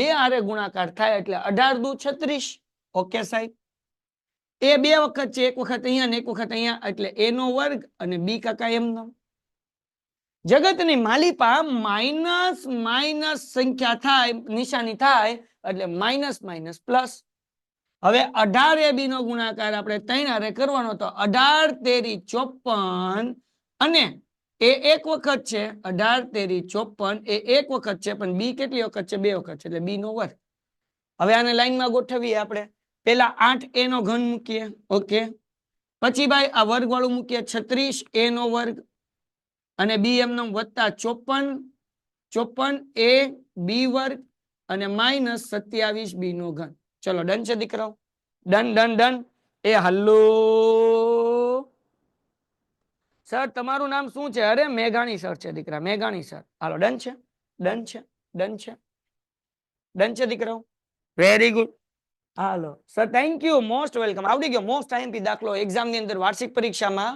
2 હારે ગુણાકાર થાય એટલે 18 દુ 36. ઓકે સાહેબ. એ 2 વખત છે, એક વખત અહીંયા ને એક વખત અહીંયા, એટલે a નો વર્ગ અને b કાકા એમનો. જગતની માલિપા માઇનસ માઇનસ સંખ્યા થાય, નિશાની થાય એટલે માઇનસ માઇનસ પ્લસ. હવે 18 ab નો ગુણાકાર આપણે 3 હારે કરવાનો, તો 18 તેરી 54 અને એ એક વખત છે. 18 તેરી 54 એ એક વખત છે, પણ બી કેટલી વખત છે? 2 વખત છે, એટલે બી નો વર્ગ. હવે આને લાઈનમાં ગોઠવીએ આપણે. પેલા 8a નો ઘન મૂકીએ, ઓકે. પછી ભાઈ આ વર્ગ વાળું મૂકીએ, 36a નો વર્ગ અને બી એમનો વત્તા 54 a બી વર્ગ અને માઇનસ 27 બી નો ઘન. ચલો ડન છે દીકરાઓ? Done done done. એ હલ્લો સર, તમારું નામ શું છે? અરે મેઘાણી સર છે દીકરા, મેઘાણી સર. હાલો ડન છે, ડન છે, ડન છે, ડન છે દીકરાઓ. Very good. Hello sir, thank you, most welcome. આવડી ગયો મોસ્ટ આઈએમપી દાખલો એક્ઝામ ની અંદર, વાર્ષિક પરીક્ષામાં.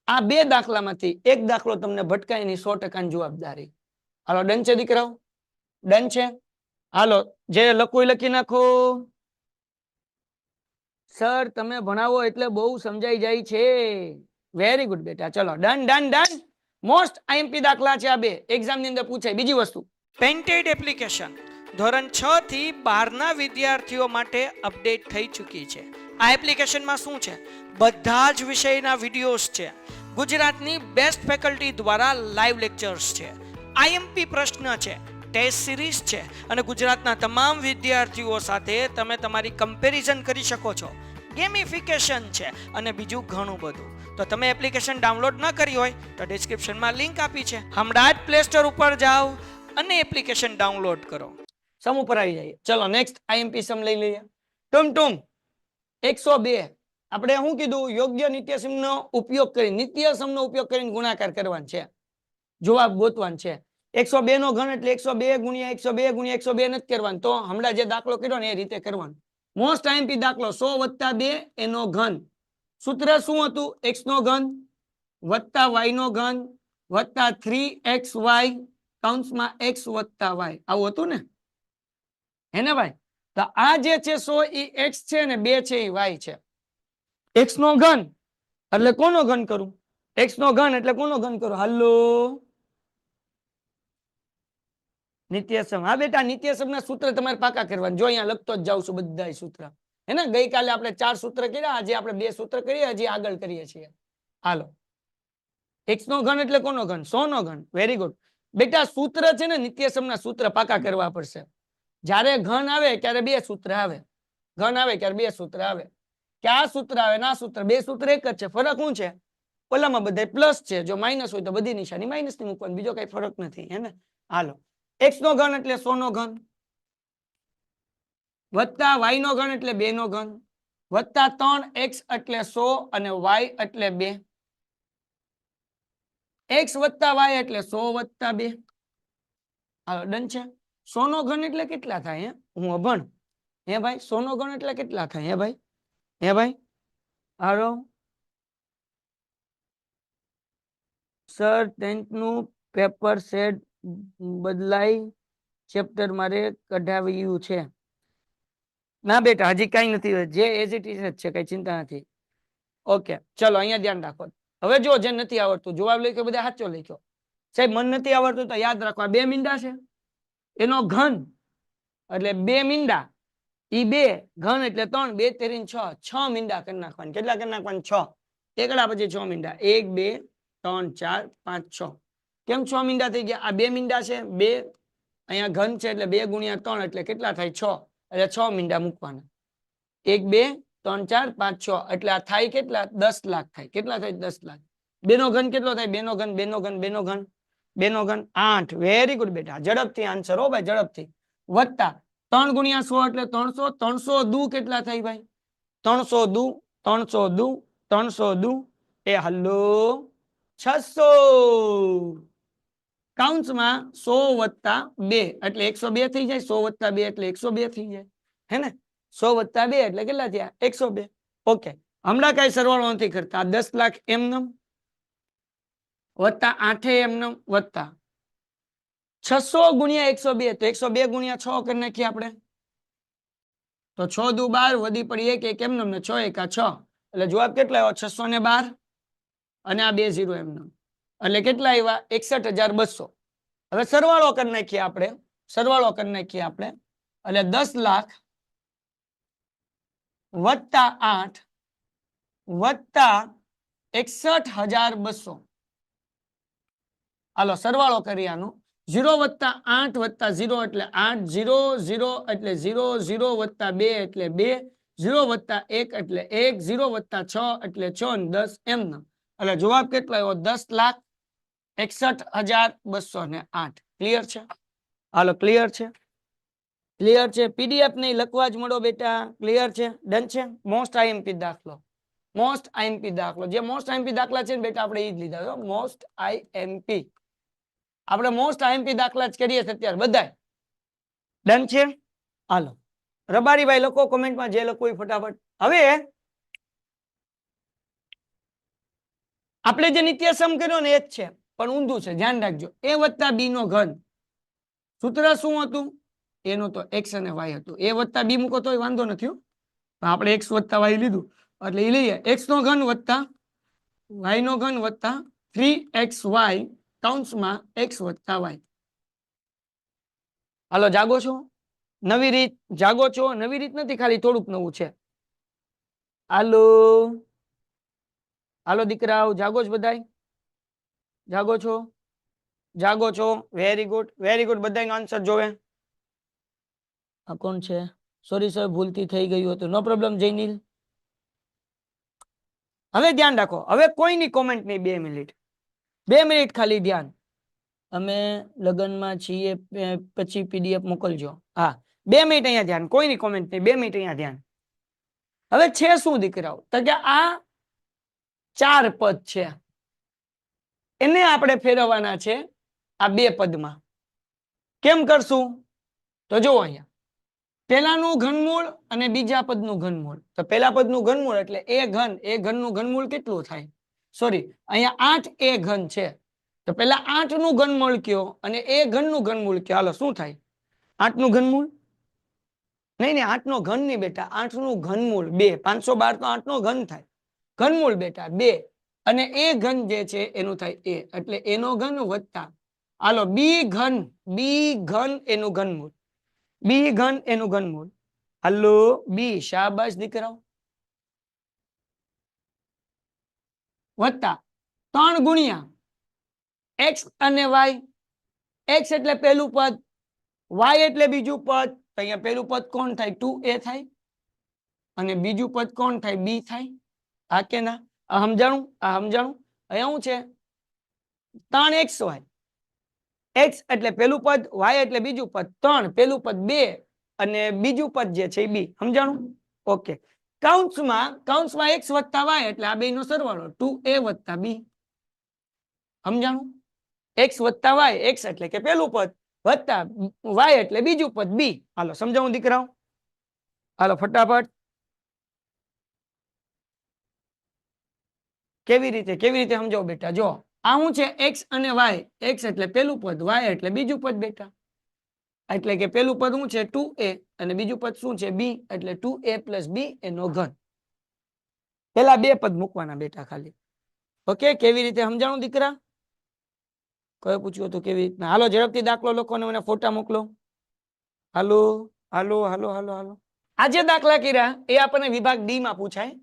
આ 2 દાખલામાંથી એક દાખલો તમને ભટકાય એની 100% ની જવાબદારી. હાલો ડન છે દીકરાઓ? ડન છે. હાલો, જે લખવું લખી નાખો. સર તમે ભણાવો એટલે બહુ સમજાઈ જાય છે. વેરી ગુડ બેટા. ચલો done done done. Most IMP દાખલા છે આ 2, એક્ઝામ ની અંદર પૂછાય. બીજી વસ્તુ, પેન્ટેડ એપ્લિકેશન ધોરણ 6 થી 12 ના વિદ્યાર્થીઓ માટે અપડેટ થઈ ચૂકી છે. આ એપ્લિકેશનમાં શું છે? બધા જ વિષયના વિડીયોઝ છે. ગુજરાતની બેસ્ટ ફેકલ્ટી દ્વારા લાઈવ લેક્ચર્સ છે. આઈએમપી પ્રશ્ન છે, ટેસ્ટ સિરીઝ છે અને ગુજરાતના તમામ વિદ્યાર્થીઓ સાથે તમે તમારી કમ્પેરિઝન કરી શકો છો. ગેમિફિકેશન છે અને બીજું ઘણું બધું. તો તમે એપ્લિકેશન ડાઉનલોડ ન કરી હોય તો ડિસ્ક્રિપ્શનમાં લિંક આપી છે, હમણાં જ પ્લે સ્ટોર ઉપર જાઓ અને એપ્લિકેશન ડાઉનલોડ કરો. સમ ઉપર આવી જઈએ. ચલો નેક્સ્ટ આઈએમપી સમ લઈ લઈએ. ટુમ ટુમ 102. આપણે શું કીધું? યોગ્ય નિત્યસમનો ઉપયોગ કરી, નિત્યસમનો ઉપયોગ કરીને ગુણાકાર કરવાનો છે, જવાબ ગોતવાનો છે. 102 નો ઘન એટલે 102 ગુણ્યા 102 ગુણ્યા 102 નથી કરવાનું. તો હમણાં જે દાખલો કર્યો ને એ રીતે કરવાનું. મોસ્ટ આઈએમપી દાખલો 100 + 2 એનો ઘન. સૂત્ર શું હતું? x નો ઘન વત્તા y નો ઘન વત્તા 3xy કૌંસમાં x વત્તા y. આવું હતું ને, હે ને ભાઈ? તો આ જે છે 100 એ x છે ને 2 છે એ y છે. x નો ઘન એટલે કોનો ઘન કરું? x નો ઘન એટલે કોનો ઘન કરું? હાલો નિત્યસમ. હા બેટા, નિત્યસમ ના સૂત્ર તમારે પાકા કરવાના. જો અહીંયા લખતો જ જાઉં છું બધા સૂત્ર, હે ને? ગઈકાલે આપણે 4 સૂત્ર કર્યા, આજે આપણે 2 સૂત્ર કરીએ, હજી આગળ કરીએ છીએ. હાલો, x નો ઘન એટલે કોનો ઘન? 100 નો ઘન. વેરી ગુડ બેટા. સૂત્ર છે ને નિત્યસમ ના સૂત્ર પાકા કરવા પડશે. જ્યારે ઘન આવે ત્યારે 2 સૂત્ર આવે, ઘન આવે ત્યારે 2 સૂત્ર આવે. ક્યાં સૂત્ર આવે? ના સૂત્ર. 2 સૂત્ર એક જ છે. ફરક શું છે? ઓલામાં બધા પ્લસ છે, જો માઇનસ હોય તો બધી નિશાની માઇનસ ની મૂકવાની, બીજો કઈ ફરક નથી, હે ને? હાલો, x નો ઘન એટલે 100 નો ઘન વત્તા y નો ઘન એટલે 2 નો ઘન વત્તા 3x એટલે 100 અને y એટલે 2. x વત્તા y એટલે 100 વત્તા 2. હાલો, ડન છે. 100 નો ઘન એટલે કેટલા થાય? હું અભણ, હે ભાઈ? 100 નો ઘન એટલે કેટલા થાય? હે ભાઈ? હે ભાઈ? હાલો સર, 10th નું પેપર સેટ બદલાઈ ચેપ્ટર મારે કઢાવ્યું છે. ના બેટા, હજી કઈ નથી. જે એઝ ઇટ ઇઝ છે, કઈ ચિંતા નથી. ઓકે, ચલો અહીંયા ધ્યાન રાખો. હવે જો જે નથી આવડતું, જવાબ લખ્યો બધા સાચો લખ્યો. સાહેબ મન નથી આવડતું તો યાદ રાખવા 2 મીંડા છે, એનો ઘન એટલે 2 મીંડા, ઈ 2 ઘન એટલે 3, 2 તેરી 6, 6 મીંડા કરી નાખવાના. કેટલા કરી નાખવાના? 6. એકડા પછી 6 મીંડા. 1 2 3 4 5 6. કેમ 6 મીંડા થઈ ગયા? આ 2 મીંડા છે, 2 અહીંયા ઘન છે એટલે 2 ગુણ્યા 3 એટલે કેટલા થાય? 6. એટલે 6 મીંડા મૂકવાના. 1 2 3 4 5 6 એટલે આ થાય કેટલા? 10 લાખ થાય. કેટલા થાય? 10 લાખ. 2 નો ઘન કેટલો થાય? 2 નો ઘન 2 નો ઘન 2 નો ઘન 2 નો ઘન 8. વેરી ગુડ બેટા, ઝડપથી આન્સર હો ભાઈ, ઝડપથી. વત્તા 3 ગુણ્યા 100 એટલે 300. 300 દુ કેટલા થાય ભાઈ? 300 દુ 300 દુ 300 દુ એ હલ્લો 600 કૌંસમાં 100 વત્તા 2 એટલે 102 થઈ જાય. 100 વત્તા 2 એટલે 102 થઈ જાય, હે ને? 100 વત્તા 2 એટલે કેટલા થયા? 102. ઓકે, હમણાં કઈ સરવાળો નથી કરતા. 10 લાખ એમનેમ વત્તા 8 એમનેમ વત્તા 600 ગુણ્યા 102 તો 102 ગુણ્યા 6 કરી નાખીએ આપણે. તો 6 દુ 12 વધી પડી 1 1 એમનેમ ને 6 1 6 એટલે જવાબ કેટલા આવ્યો? 612 અને આ 2 0 એમનેમ એટલે કેટલા આવ્યા? 61,200. હવે સરવાળો કરી નાખીએ આપણે, સરવાળો કરી નાખીએ આપણે એટલે 10 લાખ વત્તા 8 વત્તા 61,200. હાલો સરવાળો કરી આનો. 0 વત્તા 8 વત્તા 0 એટલે 8, 0 0 એટલે 0, 0 વત્તા 2 એટલે 2, 0 વત્તા 1 એટલે 1, 0 વત્તા 6 એટલે 6 અને 10 એમનેમ એટલે જવાબ કેટલો આવ્યો? 10,61,208. ક્લિયર છે? હાલો ક્લિયર છે? ક્લિયર છે? પીડીએફ નહીં લખવા જ મળો બેટા. ક્લિયર છે? ડન છે? મોસ્ટ આઈએમપી દાખલો, મોસ્ટ આઈએમપી દાખલો. જે મોસ્ટ આઈએમપી દાખલા છે ને બેટા આપણે એ જ લીધા. મોસ્ટ આઈએમપી આપણે મોસ્ટ આઈએમપી દાખલા જ કરીએ છીએ અત્યારે બધાય. ડન છે? હાલો રબારીભાઈ લખો કોમેન્ટમાં, જે લખો એ ફટાફટ. હવે આપણે જે નિત્યસમ કર્યો ને એ જ છે, પણ ઊંધું છે, ધ્યાન રાખજો. a વત્તા b નો ઘન. સૂત્ર શું હતું? એનું તો x અને y હતું. a વત્તા b મૂકો તોય વાંધો નથી, આપણે x વત્તા y લીધું એટલે એ લઈએ. x નો ઘન વત્તા y નો ઘન વત્તા 3xy કૌંસમાં x વત્તા y. હાલો જાગો છો? નવી રીત જાગો છો? નવી રીત નથી, ખાલી થોડુંક નવું છે. હાલો હાલો દીકરાઓ, જાગો છો બધાય? જાગો છો? જાગો છો? Very good, very good. બધાનો આન્સર જોવે. આ કોણ છે? સોરી સર, ભૂલથી થઈ ગયું હતું. નો પ્રોબ્લેમ જયનીલ. હવે ધ્યાન રાખો, હવે કોઈની કોમેન્ટ નહીં. 2 મિનિટ, 2 મિનિટ ખાલી ધ્યાન. અમે લગનમાં છીએ પછી પીડીએફ મોકલજો. હા 2 મિનિટ અહીંયા ધ્યાન, કોઈની કોમેન્ટ નહીં. 2 મિનિટ અહીંયા ધ્યાન. હવે છે શું દીકરાઓ? તો કે આ 4 પદ છે, એને આપણે ફેરવવાના છે આ 2 પદમાં. કેમ કરશું તો જુઓ અહીંયા પેલાનું ઘનમૂળ અને બીજા પદનું ઘનમૂળ તો પેલા પદનું ઘનમૂળ એટલે એ ઘનનું ઘનમૂળ કેટલું થાય સોરી અહીંયા 8 એ ઘન છે તો પેલા 8 નું ઘનમૂળ કયો અને એ ઘનનું ઘનમૂળ કયો હાલો શું થાય 8 નું ઘનમૂળ નહીં 8 નો ઘન નહીં બેટા 8 નું ઘનમૂળ 2 512 તો 8 નો ઘન થાય ઘનમૂળ બેટા 2 અને એ ઘન જે છે એનું થાય એ એટલે એનો ઘન વત્તા હાલો બી ઘન એનું ઘનમૂળ બી ઘન એનું ઘનમૂળ હાલો બી શાબાશ દીકરાઓ વત્તા 3 ગુણ્યા x અને y x એટલે પહેલું પદ y એટલે બીજું પદ તો અહીંયા પહેલું પદ કોણ થાય 2a થાય અને બીજું પદ કોણ થાય b થાય આ કે ના આ સમજાણું અહીંયા શું છે 3xy x એટલે પહેલું પદ y એટલે બીજું પદ 3 પહેલું પદ 2 અને બીજું પદ જે છે b સમજાણું ઓકે કૌંસમાં x વત્તા y એટલે આ બેનો સરવાળો 2a વત્તા b સમજાણું x વત્તા y x એટલે કે પહેલું પદ વત્તા y એટલે બીજું પદ b હાલો સમજાવું દીકરાઓ હાલો ફટાફટ કેવી રીતે સમજાવો બેટા જો આ શું છે x અને y x એટલે પહેલું પદ y એટલે બીજું પદ બેટા એટલે કે પહેલું પદ શું છે 2a અને બીજું પદ શું છે b એટલે 2a + b એનો ઘન પેલા બે પદ મૂકવાના બેટા ખાલી ઓકે કેવી રીતે સમજાણું દીકરા કોઈ પૂછ્યું હતું કેવી રીતના હાલો ઝડપથી દાખલો લખો ને મને ફોટા મોકલો હાલો આ જે દાખલા કર્યા એ આપણને વિભાગ ડી માં પૂછાય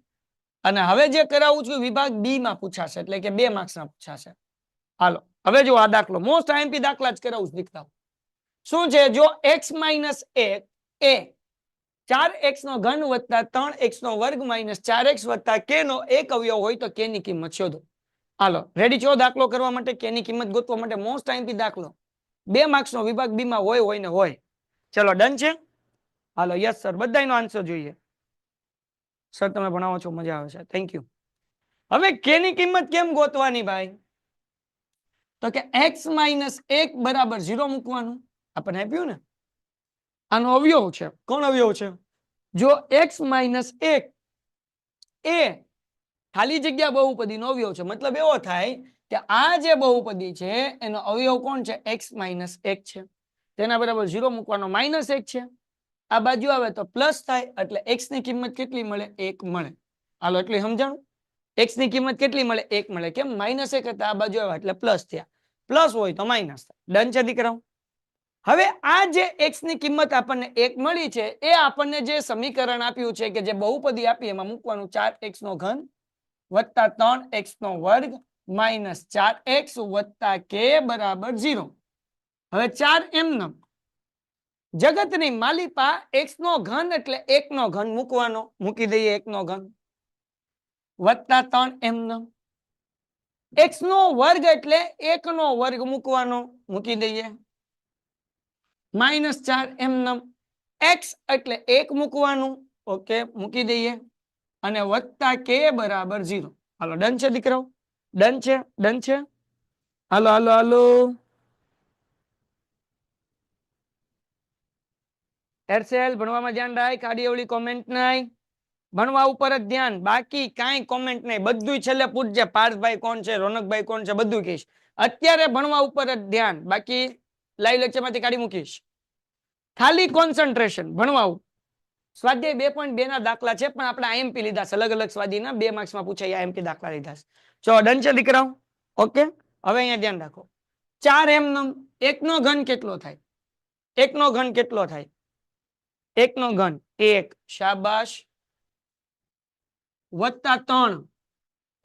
અને હવે જે કરાવું છું વિભાગ બી માં પૂછાશે એટલે કે 2 માર્ક્સ ના પૂછાશે હાલો હવે જો આ દાખલો મોસ્ટ આઈએમપી દાખલા જ કરાવું છું દીકરાઓ શું છે જો x - 1 એ 4x નો ઘન વત્તા 3x નો વર્ગ માઇનસ 4x વત્તા k નો એક અવયવ હોય તો k ની કિંમત શોધો હાલો રેડી છો દાખલો કરવા માટે k ની કિંમત ગોતવા માટે મોસ્ટ આઈએમપી દાખલો 2 માર્ક્સ નો વિભાગ બી માં હોય ને હોય ચલો ડન છે હાલો યસ સર બધાયનો આન્સર જોઈએ સર તમે ભણાવો છો મજા આવે છે થેન્ક યુ હવે k ની કિંમત કેમ ગોતવાની ભાઈ તો કે x - 1 બરાબર 0 મૂકવાનું આપણે આપ્યું ને આનો અવયવ છે કોણ અવયવ છે જો x - 1 એ ખાલી જગ્યા બહુપદીનો અવયવ છે મતલબ એવો થાય કે આ જે બહુપદી છે એનો અવયવ કોણ છે x - 1 છે તેના બરાબર 0 મૂકવાનો -1 છે આ બાજુ આવે તો પ્લસ થાય એટલે x ની કિંમત કેટલી મળે 1 મળે હાલો એટલે સમજાણું x ની કિંમત કેટલી મળે 1 મળે કેમ -1 હતા આ બાજુ આવે એટલે પ્લસ થયા પ્લસ હોય તો માઇનસ થાય ડન છે દીકરાઓ હવે આ જે x ની કિંમત આપણને 1 મળી છે એ આપણને જે સમીકરણ આપ્યું છે કે જે બહુપદી આપી એમાં મૂકવાનું 4x નો ઘન વત્તા 3x નો વર્ગ માઇનસ 4x વત્તા k બરાબર 0 હવે 4 એમનેમ જગતની માલિપા x નો ઘન એટલે 1 નો ઘન મૂકવાનો મૂકી દઈએ 1 નો ઘન વત્તા 3 એમનેમ x નો વર્ગ એટલે 1 નો વર્ગ મૂકવાનો મૂકી દઈએ -4 એમનેમ x એટલે 1 મૂકવાનું ઓકે મૂકી દઈએ અને વત્તા k બરાબર 0 હાલો ડન છે દીકરાઓ ડન છે હાલો એરસેલ ભણવામાં ધ્યાન રાખ આડી અવળી કોમેન્ટ નહીં ભણવા ઉપર જ ધ્યાન બાકી કાંઈ કોમેન્ટ નહીં બધું છેલ્લે પૂછજે પાર્થભાઈ કોણ છે રોનકભાઈ કોણ છે બધું કહીશ અત્યારે ભણવા ઉપર જ ધ્યાન બાકી લાઈવ લેક્ચરમાંથી કાઢી મૂકીશ ખાલી કોન્સન્ટ્રેશન ભણવા ઉપર સ્વાધ્યાય 2.2 ના દાખલા છે પણ આપણે આઈએમપી લીધા છે અલગ અલગ સ્વાધ્યાયના 2 માર્ક્સ માં પૂછાય આઈએમપી દાખલા લીધા છે ચલો ડન છે દીકરાઓ ઓકે હવે અહીંયા ધ્યાન રાખો 4 એમનેમ 1 નો ઘન કેટલો થાય 1 નો ઘન કેટલો થાય 1 નો ઘન 1 શાબાશ વત્તા 3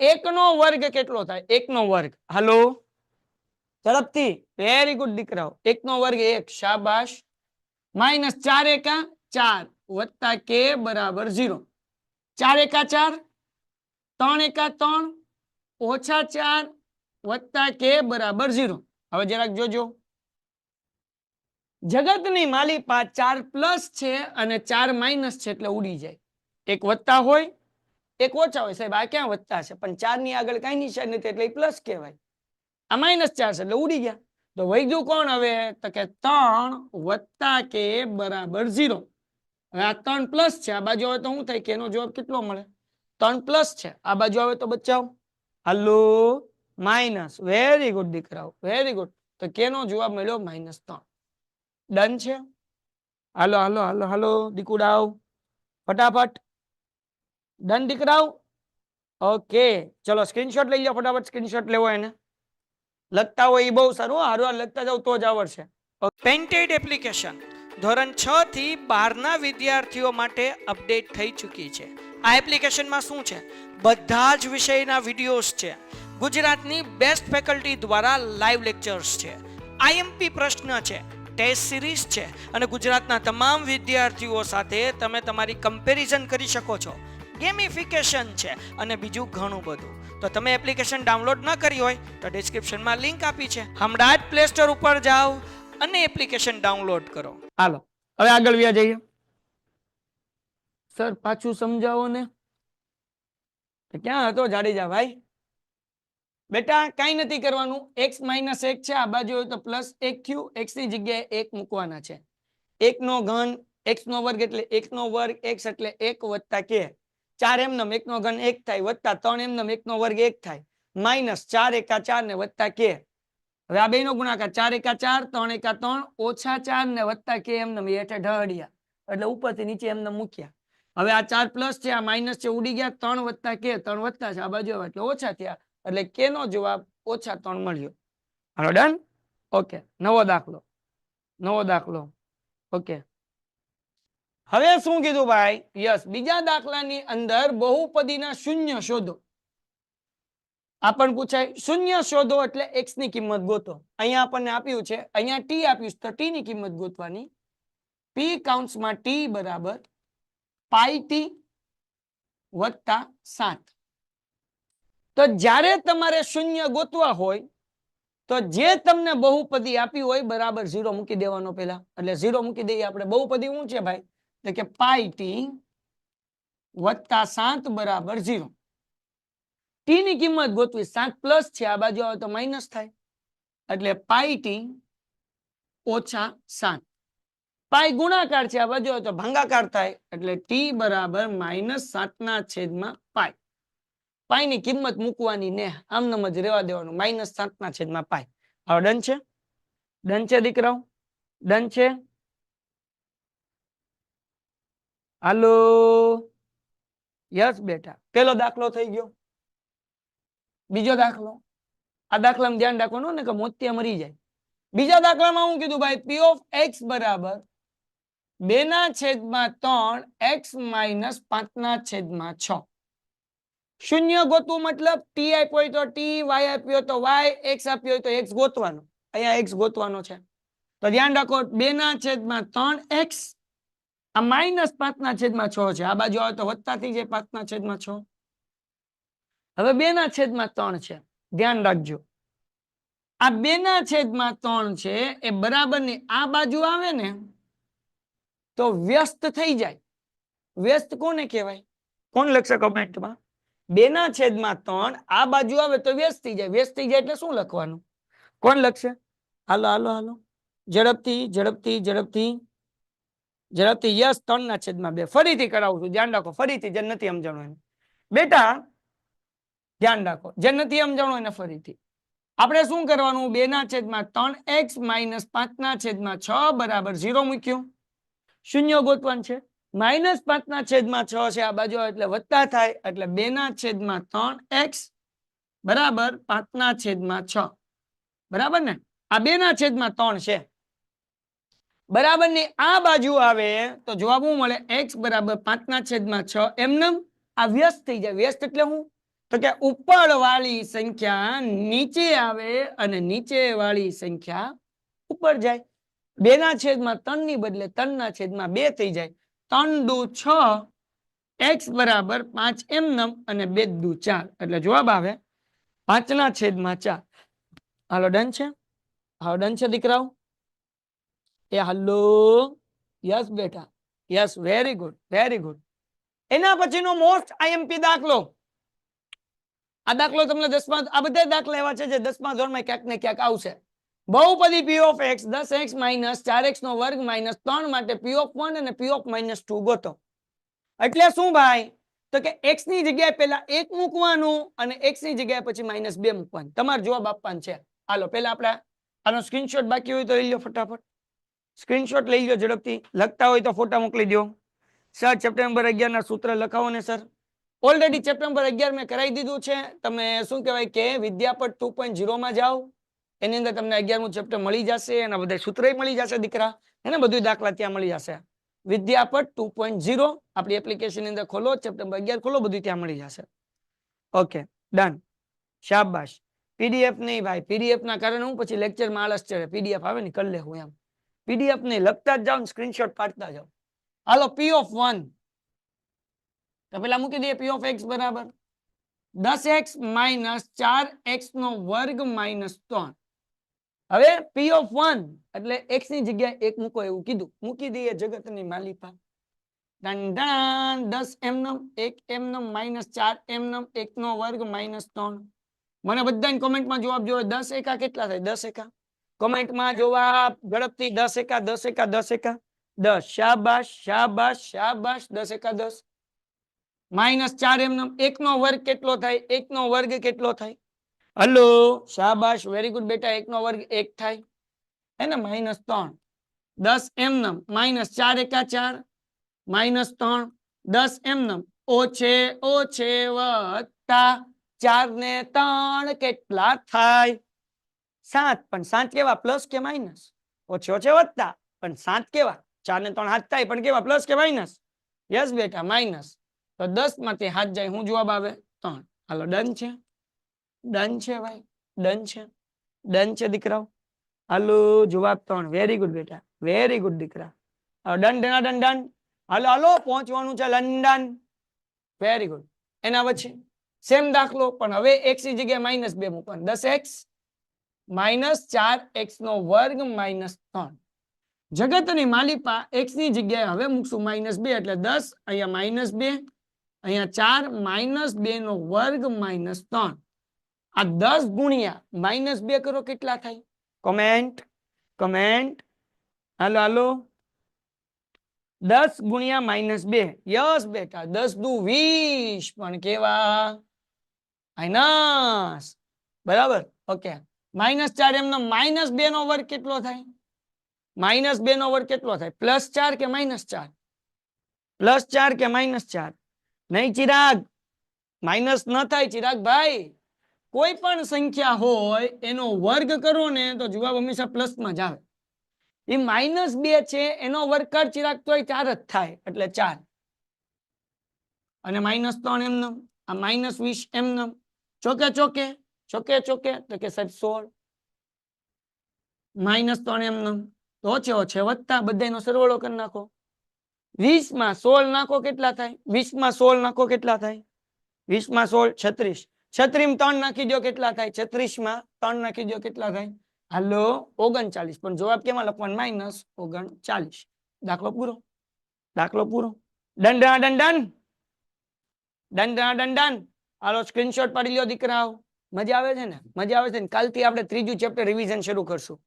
1 નો વર્ગ કેટલો થાય 1 નો વર્ગ હાલો ઝડપથી વેરી ગુડ દીકરાઓ 1 નો વર્ગ 1 શાબાશ માઇનસ 4 એકા 4 વત્તા k બરાબર 0 4 એકા 4 3 એકા 3 ઓછા 4 વત્તા k બરાબર 0 હવે જરાક જોજો જગતની માલિપા 4 પ્લસ છે અને 4 માઇનસ છે એટલે ઉડી જાય એક વત્તા હોય એક ઓછા હોય સાહેબ આ ક્યાં વત્તા છે પણ 4 ની આગળ કઈ નિશાન નથી એટલે પ્લસ કહેવાય આ -4 છે એટલે ઉડી ગયા તો વૈધું કોણ હવે તો કે 3 વત્તા કે બરાબર 0. હવે આ 3 પ્લસ છે, આ બાજુ આવે તો શું થાય કે એનો જવાબ કેટલો મળે? 3 પ્લસ છે, આ બાજુ આવે તો બચાવ હાલો માઇનસ. વેરી ગુડ દીકરાઓ, વેરી ગુડ. તો કેનો જવાબ મળ્યો -3. ડન છે. હાલો હાલો હાલો હાલો દીકુડાઓ ફટાફટ. ડન દીકરાઓ? ઓકે ચલો સ્ક્રીનશોટ લઈ લો ફટાફટ. સ્ક્રીનશોટ લેવો એને લખતા હોય એ બહુ સારું, હારવાર લખતા જાવ તો જ આવડશે. પેન્ટેડ એપ્લિકેશન ધોરણ 6 થી 12 ના વિદ્યાર્થીઓ માટે અપડેટ થઈ ચૂકી છે. આ એપ્લિકેશનમાં શું છે? બધા જ વિષયના વિડીયોઝ છે. ગુજરાતની બેસ્ટ ફેકલ્ટી દ્વારા લાઈવ લેક્ચર્સ છે. આઈએમપી પ્રશ્ન છે, ટેસ્ટ સિરીઝ છે અને ગુજરાતના તમામ વિદ્યાર્થીઓ સાથે તમે તમારી કમ્પેરિઝન કરી શકો છો. ગેમિફિકેશન છે અને બીજું ઘણું બધું. તો તમે એપ્લિકેશન ડાઉનલોડ ન કરી હોય તો ડિસ્ક્રિપ્શનમાં લિંક આપી છે, હમણાં જ પ્લે સ્ટોર ઉપર જાઓ અને એપ્લિકેશન ડાઉનલોડ કરો. હાલો હવે આગળ વ્યા જઈએ. સર પાછું સમજાવો ને. ક્યાં હતો જાડેજા ભાઈ? બેટા કઈ નથી કરવાનું. x - 1 છે, આ બાજુ હોય તો +1 થયું. x ની જગ્યાએ 1 મૂકવાના છે. 1 નો ઘન x નો વર્ગ એટલે 1 નો વર્ગ, x એટલે 1 વત્તા k. 4 એમનેમ 1 નો ઘન 1 થાય, વત્તા 3 એમનેમ 1 નો વર્ગ 1 થાય, માઇનસ 4 એકા 4 ને વત્તા k. હવે આ બે નો ગુણાકાર 4 એકા 4, 3 એકા 3, ઓછા 4 ને વત્તા k એમનેમ હેઠે ઢળિયા એટલે ઉપરથી નીચે એમને મૂક્યા. હવે આ 4 પ્લસ છે, આ માઇનસ છે, ઉડી ગયા. 3 વત્તા k, 3 વત્તા છે, આ બાજુ એટલે ઓછા થયા એટલે k નો જવાબ -3 મળ્યો. હાલો ડન. ઓકે નવો દાખલો, નવો દાખલો. ઓકે હવે શું કીધું ભાઈ? યસ, બીજા દાખલાની અંદર બહુપદીના શૂન્ય શોધો. આ પણ પૂછાય. શૂન્ય શોધો એટલે x ની કિંમત ગોતો. અહીંયા આપણને આપ્યું છે, અહીંયા t આપ્યું છે તો t ની કિંમત ગોતવાની. p કૌંસમાં t બરાબર πt વત્તા 7. તો જ્યારે તમારે શૂન્ય ગોતવા હોય તો જે તમને બહુપદી આપી હોય બરાબર 0 મૂકી દેવાનો પહેલા. એટલે 0 મૂકી દઈએ આપણે. બહુપદી શું છે ભાઈ? તો કે πt વત્તા 7 બરાબર 0. t ની કિંમત ગોતવી. 7 પ્લસ છે, આ બાજુ આવે તો માઇનસ થાય એટલે πt ઓછા 7. પાઈ ગુણાકાર છે, આ બાજુ આવે તો ભાગાકાર થાય એટલે t બરાબર -7/π. પાઈ ની કિંમત મૂકવાની ને આમનામ જ રહેવા દેવાનું. -7/π. હવે ડન છે? ડન છે દીકરાઓ? ડન છે? હાલો યસ બેટા. પેલો દાખલો થઈ ગયો. બીજો દાખલો. આ દાખલામાં ધ્યાન રાખવાનું ને કે મોતિયા મરી જાય. બીજા દાખલામાં હું કીધું ભાઈ? p of x બરાબર 2/3 x - 5/6. શૂન્ય ગોતવું મતલબ t આપ્યો હોય તો t, y આપ્યો હોય તો y, x આપ્યો હોય તો x ગોતવાનો. અહીંયા x ગોતવાનો છે તો ધ્યાન રાખો 2/3x આ -5/6 છે, આ બાજુ આવે તો વત્તા થઈ જાય 5/6. હવે 2/3 છે, ધ્યાન રાખજો. આ 2/3 છે એ બરાબર ની આ બાજુ આવે ને તો વ્યસ્ત થઈ જાય. વ્યસ્ત કોને કહેવાય? કોણ લખશે કમેન્ટમાં? 2/3 આ બાજુ આવે તો વ્યસ્ત થઈ જાય. વ્યસ્ત થઈ જાય એટલે શું લખવાનું? કોણ લખશે? હાલો હાલો હાલો ઝડપથી ઝડપથી ઝડપથી ઝડપથી. યસ 3/2. ફરીથી કરાવું છું, ધ્યાન રાખો. ફરીથી જે નથી સમજાણું એને બેટા ધ્યાન રાખો. જે નથી સમજાણું એને ફરીથી. આપણે શું કરવાનું? 2/3x - 5/6 બરાબર 0 મૂક્યું. શૂન્ય ગોતવાનું છે. -5/6 છે, આ બાજુ એટલે વત્તા થાય એટલે 2/3x બરાબર 5/6. બરાબર ને? આ 2/3 છે. બરાબર ની આ બાજુ આવે તો જવાબ શું મળે? x બરાબર 5/6. એમનેમ આ વ્યસ્ત થઈ જાય. વ્યસ્ત એટલે શું? તો કે ઉપર વાળી સંખ્યા નીચે આવે અને નીચે વાળી સંખ્યા ઉપર જાય. 2/3 ની બદલે 3/2 થઈ જાય. 3 દુ 6, x બરાબર 5 એમનેમ અને 2 દુ 4 એટલે જવાબ આવે 5/4. હાલો ડન છે? હાલો ડન છે દીકરાઓ? એ હાલો યસ બેટા. Yes very good, very good. એના પછીનો મોસ્ટ આઈએમપી દાખલો. આ દાખલો તમને 10મા, આ બધા દાખલા એવા છે જે 10મા ધોરણમાં ક્યાંક ને ક્યાંક આવશે. બહુપદી p of x 10x minus 4x નો વર્ગ માઇનસ 3 માટે p ઓફ 1 અને p ઓફ માઇનસ 2 ગોતો. એટલે શું ભાઈ? તો કે x ની જગ્યાએ પહેલા 1 મૂકવાનું અને x ની જગ્યાએ પછી -2 મૂકવાનું. તમારો જવાબ આપવાનો છે. હાલો પહેલા આપણે આનો સ્ક્રીનશોટ બાકી હોય તો લઈ લો ફટાફટ. સ્ક્રીનશોટ લઈ લો ઝડપથી. લખતા હોય તો ફોટા મોકલી દો. સર ચેપ્ટર નંબર 11 ના સૂત્ર લખાવો ને સર. ઓલરેડી ચેપ્ટર નંબર 11 મેં કરાવી દીધું છે. તમે શું કહેવાય કે વિદ્યાપટ 2.0 માં જાઓ. એની અંદર તમને 11મું ચેપ્ટર મળી જશે. એના બધા સૂત્રય મળી જશે દીકરા. એને બધું દાખલા ત્યાં મળી જશે. વિદ્યાપટ 2.0 આપણી એપ્લિકેશન ની અંદર ખોલો, ચેપ્ટર નંબર 11 ખોલો, બધું ત્યાં મળી જશે. Okay done. શાબાશ. પીડીએફ નહીં ભાઈ, પીડીએફ ના કારણે હું પછી લેક્ચર માં આળસ ચડે. પીડીએફ આવે ને કરી લેવું એમ. પીડીએફ નહીં, લખતા જ જાઓ, સ્ક્રીનશોટ પાડતા જાઓ. હાલો p ઓફ 1 તો પેલા મૂકી દઈએ p ઓફ x બરાબર 10x માઇનસ 4x નો વર્ગ માઇનસ 3. હવે p ઓફ 1 એટલે x ની જગ્યાએ 1 મૂકો એવું કીધું. મૂકી દઈએ જગતની માલિકા. ડન ડન 10 એમનમ 1 એમનમ માઇનસ 4 એમનમ 1 નો વર્ગ માઇનસ 3. મને બધાની કોમેન્ટમાં જવાબ જોવે. 10 એકા કેટલા થાય? 10 એકા કોમેન્ટમાં જવાબ ઝડપથી. 10 એકા 10 એકા 10 એકા 10. શાબાશ શાબાશ શાબાશ. 10 એકા 10 માઇનસ 4 એમનમ 1 નો વર્ગ કેટલો થાય? 1 નો વર્ગ કેટલો થાય? હલો શાબાશ વેરી ગુડ બેટા. 1 નો વર્ગ 1 થાય હે ને માઇનસ 3. 10 એમનમ માઇનસ 4 એકા 4 માઇનસ 3. 10 એમનમ ઓછે ઓછે વત્તા 4 ને 3 કેટલા થાય? 7. પણ 7 કેવા? પ્લસ કે માઇનસ? ઓછે ઓછે વત્તા પણ 7 કેવા? 4 ને 3 7 થાય પણ કેવા? પ્લસ કે માઇનસ? યસ બેટા માઇનસ. તો 10 માંથી 7 જાય. શું જવાબ આવે? 3. હાલો ડન છે? ડન છે ભાઈ? ડન છે? ડન છે દીકરાઓ? હાલો જવાબ 3. વેરી ગુડ બેટા, વેરી ગુડ દીકરા. Done done done done. હાલો હાલો પહોંચવાનું છે લંડન. Very good. એના પછી સેમ દાખલો પણ હવે x ની જગ્યાએ -2 મૂકવાનું. 10x માઇનસ 4x નો વર્ગ માઇનસ 3. જગતની માલિપા x ની જગ્યાએ હવે મૂકશું -2 એટલે 10 અહીંયા -2 અહીંયા 4 -2 નો વર્ગ માઇનસ 3. આ 10 ગુણ્યા -2 કરો કેટલા થાય? Comment comment. હાલો હાલો 10 ગુણ્યા -2. યસ બેટા 10 દુ 20 પણ કેવા? માઇનસ. બરાબર ઓકે. -4 એમનો -2 નો વર્ગ કેટલો થાય? -2 નો વર્ગ કેટલો થાય? +4 કે -4? +4 કે -4? નહીં ચિરાગ, માઇનસ ન થાય ચિરાગ ભાઈ. કોઈ પણ સંખ્યા હોય એનો વર્ગ કરો ને તો જવાબ હંમેશા પ્લસમાં જ આવે. એ -2 છે એનો વર્ગ કર ચિરાગ તોય 4 જ થાય એટલે 4. અને -3 એમનમ, આ -20 એમનમ. ચોકે ચોકે ચોકે ચોકે તો કે સાહેબ 16. -3 એમનમ તો ઓછે ઓછે વત્તા બધાનો સરવાળો કરી નાખો. 20 માં 16 નાખો કેટલા થાય? 20 માં 16 નાખો કેટલા થાય? 20 માં 16 36. 36 માં 3 નાખી દો કેટલા થાય? 36 માં 3 નાખી દો કેટલા થાય? હાલો 39. પણ જવાબ કેમાં લખવાનો? -39. દાખલો પૂરો. દાખલો પૂરો. Done done done done done done done done. હાલો સ્ક્રીનશોટ પાડી લ્યો દીકરાઓ. મજા આવે છે ને? મજા આવે છે ને? કાલથી આપણે 3જું ચેપ્ટર રિવિઝન શરૂ કરશું.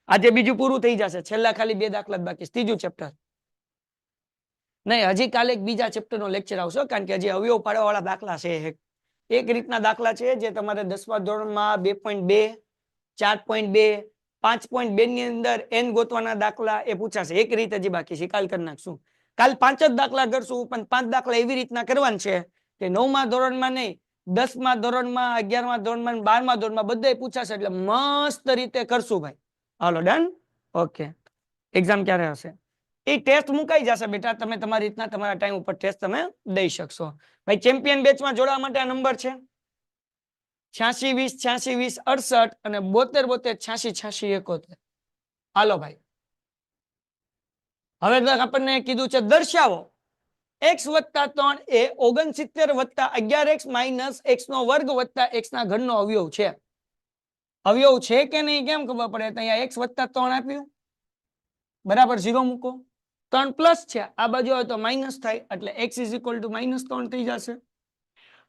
આજે બીજું પૂરું થઈ જશે. છેલ્લા ખાલી 2 દાખલા જ બાકી. 3જું ચેપ્ટર નહીં, હજી કાલે એક બીજા ચેપ્ટર નો લેક્ચર આવશે કારણ કે હજી અવયવ પાડવા વાળા દાખલા છે. એક રીતના દાખલા છે જે તમારે 10મા ધોરણમાં 2.2 4.2 5.2 ની અંદર n ગોતવાના દાખલા એ પૂછાશે. એક રીત હજી બાકી છે, કાલ કરી નાખશું. કાલ 5 જ દાખલા કરશું પણ 5 દાખલા એવી રીતના કરવાના છે કે 9મા ધોરણમાં નહીં, 10મા ધોરણમાં, 11મા ધોરણમાં, 12મા ધોરણમાં બધે પૂછાશે એટલે મસ્ત રીતે કરશું ભાઈ. હાલો ડન. ઓકે. એક્ઝામ ક્યારે હશે? એ ટેસ્ટ મુકાઈ જશે બેટા. તમે તમારી રીતના તમારા ટાઈમ ઉપર ટેસ્ટ તમે દઈ શકશો. ભાઈ ચેમ્પિયન બેચમાં જોડાવા માટે આ નંબર છે 86 20 86 20 68 અને 72 72 86 86 71. હાલો ભાઈ હવે આપણને કીધું છે દર્શાવો x વત્તા 3 એ 69 વત્તા 11x માઇનસ x નો વર્ગ વત્તા x ના ઘનનો અવયવ છે. અવયવ છે કે નહીં કેમ ખબર પડે? અહીંયા x વત્તા 3 આપ્યું બરાબર 0 મૂકો. 3 પ્લસ છે આ બાજુ આવે તો માઇનસ થાય એટલે x ઇઝ ઇક્વલ ટુ -3 થઈ જશે.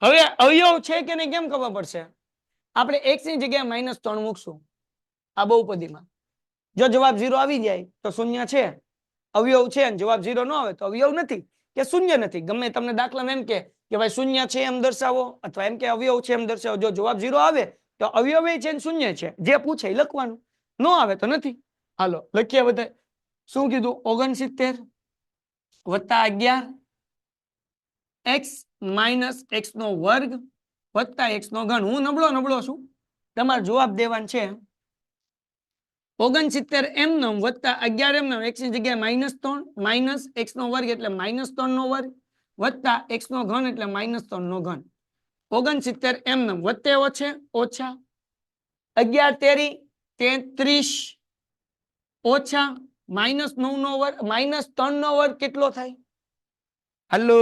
હવે અવયવ છે કે નહીં કેમ ખબર પડશે? આપણે x ની જગ્યાએ -3 મૂકશું. આ બહુપદીમાં. જો જવાબ 0 આવી જાય તો શૂન્ય છે, અવયવ છે, અને જવાબ 0 ન આવે તો અવયવ નથી કે શૂન્ય નથી. ગમે તમને દાખલામાં એમ કે ભાઈ શૂન્ય છે એમ દર્શાવો, અથવા એમ કે અવયવ છે એમ દર્શાવો. જો જવાબ 0 આવે તો અવયવ છે ને શૂન્ય છે, જે પૂછે એ લખવાનું, ન આવે તો નથી. હાલો લખીએ બધા. શું કીધું? 69 વત્તા 11 x માઇનસ x નો વર્ગ વત્તા x નો ઘન. હું નબળો છું, તમારે જવાબ દેવાનું છે. 69 એમનેમ વત્તા 11 એમનેમ, x ની જગ્યાએ -3 માઇનસ x નો વર્ગ એટલે -3 નો વર્ગ વત્તા x નો ઘન એટલે -3 નો ઘન. 69 એમનેમ વત્તે ઓછે ઓછા 11 તેરી 33 ઓછા -9 નો વર્ગ -3 નો વર્ગ કેટલો થાય? હલો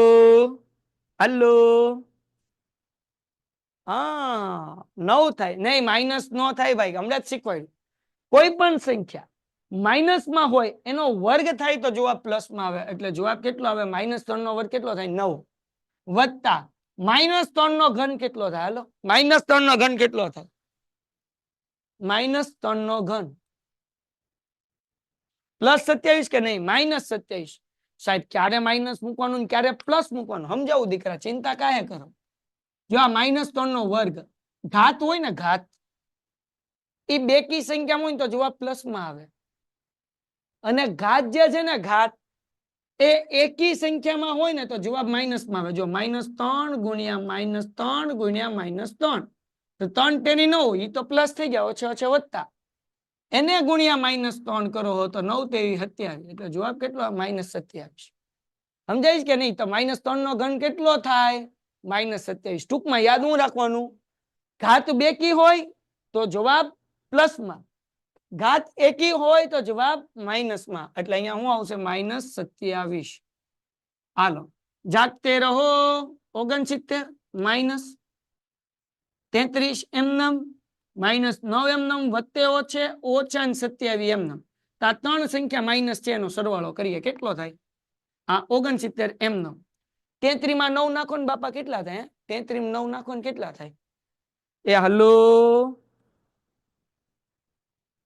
હલો, હા 9 થાય. નહીં, માઇનસ નો થાય ભાઈ, હમણાં જ શીખવાડ્યું. કોઈ પણ સંખ્યા માઇનસ માં હોય એનો વર્ગ થાય તો જવાબ પ્લસ માં આવે. એટલે જવાબ કેટલો આવે? -3 નો વર્ગ કેટલો થાય? 9 વત્તા -3 નો ઘન કેટલો થાય? હાલો, -3 નો ઘન કેટલો થાય? -3 નો ઘન +27 કે નહીં? -27. સાહેબ ક્યારે માઇનસ મૂકવાનું ક્યારે પ્લસ મૂકવાનું સમજાવું દીકરા, ચિંતા કાहे કરો. જો આ -3 નો વર્ગ ઘાત હોય ને, ઘાત એ બેકી સંખ્યા હોય ને તો જવાબ પ્લસ માં આવે. અને ઘાત જે છે ને, ઘાત એ એકી સંખ્યામાં હોય ને તો જવાબ માઇનસ માં આવે. જો -3 ગુણ્યા -3 ગુણ્યા -3, તો 3 તેની 9, એ તો પ્લસ થઈ ગયા, ઓછે ઓછે વધતા. એને ગુણ્યા -3 કરો હો તો 9 તેરી 27, એટલે જવાબ કેટલો? -27. સમજાય કે નહીં? તો -3 નો ઘન કેટલો થાય? -27. ટૂંકમાં યાદ હું રાખવાનું? ઘાત બેકી હોય તો જવાબ પ્લસ માં, ઘાત એકી હોય તો જવાબ માઇનસ માં. એટલે અહીંયા શું આવશે? -27. હાલો, જાગતે રહો. 69 માઇનસ 33 એમનેમ -9 એમનેમ વત્તે ઓછે ઓછા 27 એમનેમ. તો આ ત્રણ સંખ્યા માઇનસ છે, એનો સરવાળો કરીએ કેટલો થાય? આ 69 એમનેમ. 33 માં 9 નાખો ને બાપા, કેટલા થાય? 33 માં 9 નાખો ને કેટલા થાય? એ હલો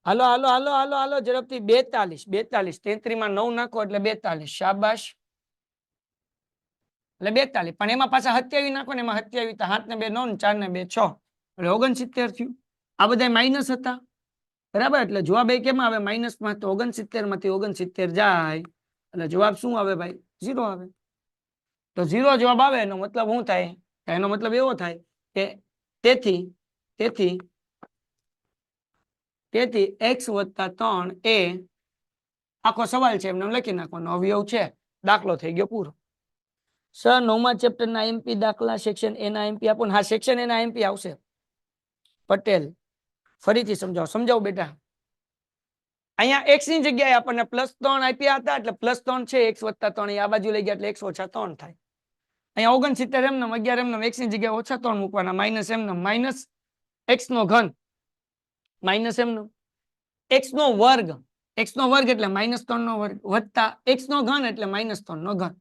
હાલો હાલો હાલો હાલો હાલો ઝડપથી. 42. 33 માં 9 નાખો એટલે 42. શાબાશ. એટલે 42. પણ એમાં પાછા 27 નાખો ને, એમાં 27 તો 7 ને 2 9 ને 4 ને 2 6 એટલે 69 થયું. આ બધા માઇનસ હતા, બરાબર. એટલે જવાબ એ કેમ આવે? માઇનસ માં. તો 69 માંથી 69 જાય એટલે જવાબ શું આવે ભાઈ? 0 આવે. તો 0 જવાબ આવે એનો મતલબ શું થાય? એનો મતલબ એવો થાય કે તેથી x વત્તા 3 એ આખો સવાલ છે એમને લખી નાખવાનો, અવયવ છે, દાખલો થઈ ગયો પૂરો. સર 9મા ચેપ્ટર ના એમપી દાખલા સેક્શન એ ના એમપી આપો. હા, સેક્શન એ ના એમપી આવશે. પટેલ ફરીથી સમજાવો બેટા. અહીંયા x ની જગ્યાએ આપણને +3 આપ્યા હતા, એટલે +3 છે, x વત્તા 3 આ બાજુ લઈ ગયા એટલે x ઓછા 3 થાય. અહીંયા 69 એમનેમ 11 એમનેમ, x ની જગ્યાએ ઓછા 3 મૂકવાના, માઇનસ એમનેમ માઇનસ x નો ઘન માઇનસ એમનેમ x નો વર્ગ એટલે -3 નો વર્ગ વત્તા x નો ઘન એટલે -3 નો ઘન.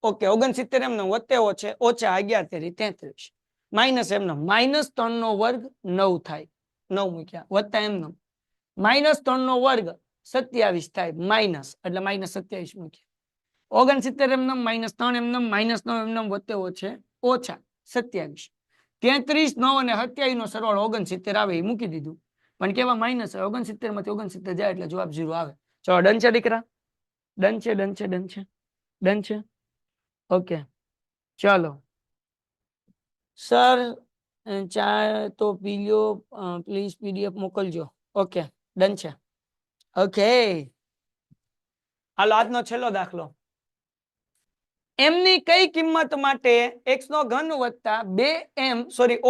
ઓકે, 69 એમનેમ વત્તે ઓછે ઓછા 11 તેરી 33 માઇનસ એમનેમ -3 નો વર્ગ 9 થાય, 9 મૂક્યા વત્તા એમનેમ -3 નો વર્ગ 27 થાય, માઇનસ એટલે -27 મૂક્યા. 69 એમનેમ -3 એમનેમ -9 એમનેમ વત્તે ઓછે ઓછા 27. 33 9 અને 27 નો સરવાળો 69 આવે એ મૂકી દીધું. પણ કેવા માઇનસ? 69 માંથી 69 જાય એટલે જવાબ 0 આવે. ચલો ડન છે દીકરા? ડન છે. ઓકે ચલો સર, ચા તો પી લ્યો પ્લીઝ, પીડીએફ મોકલજો. ઓકે ડન છે. ઓકે હાલો, આજનો છેલ્લો દાખલો. એમની કઈ કિંમત માટે x નો ઘન વત્તા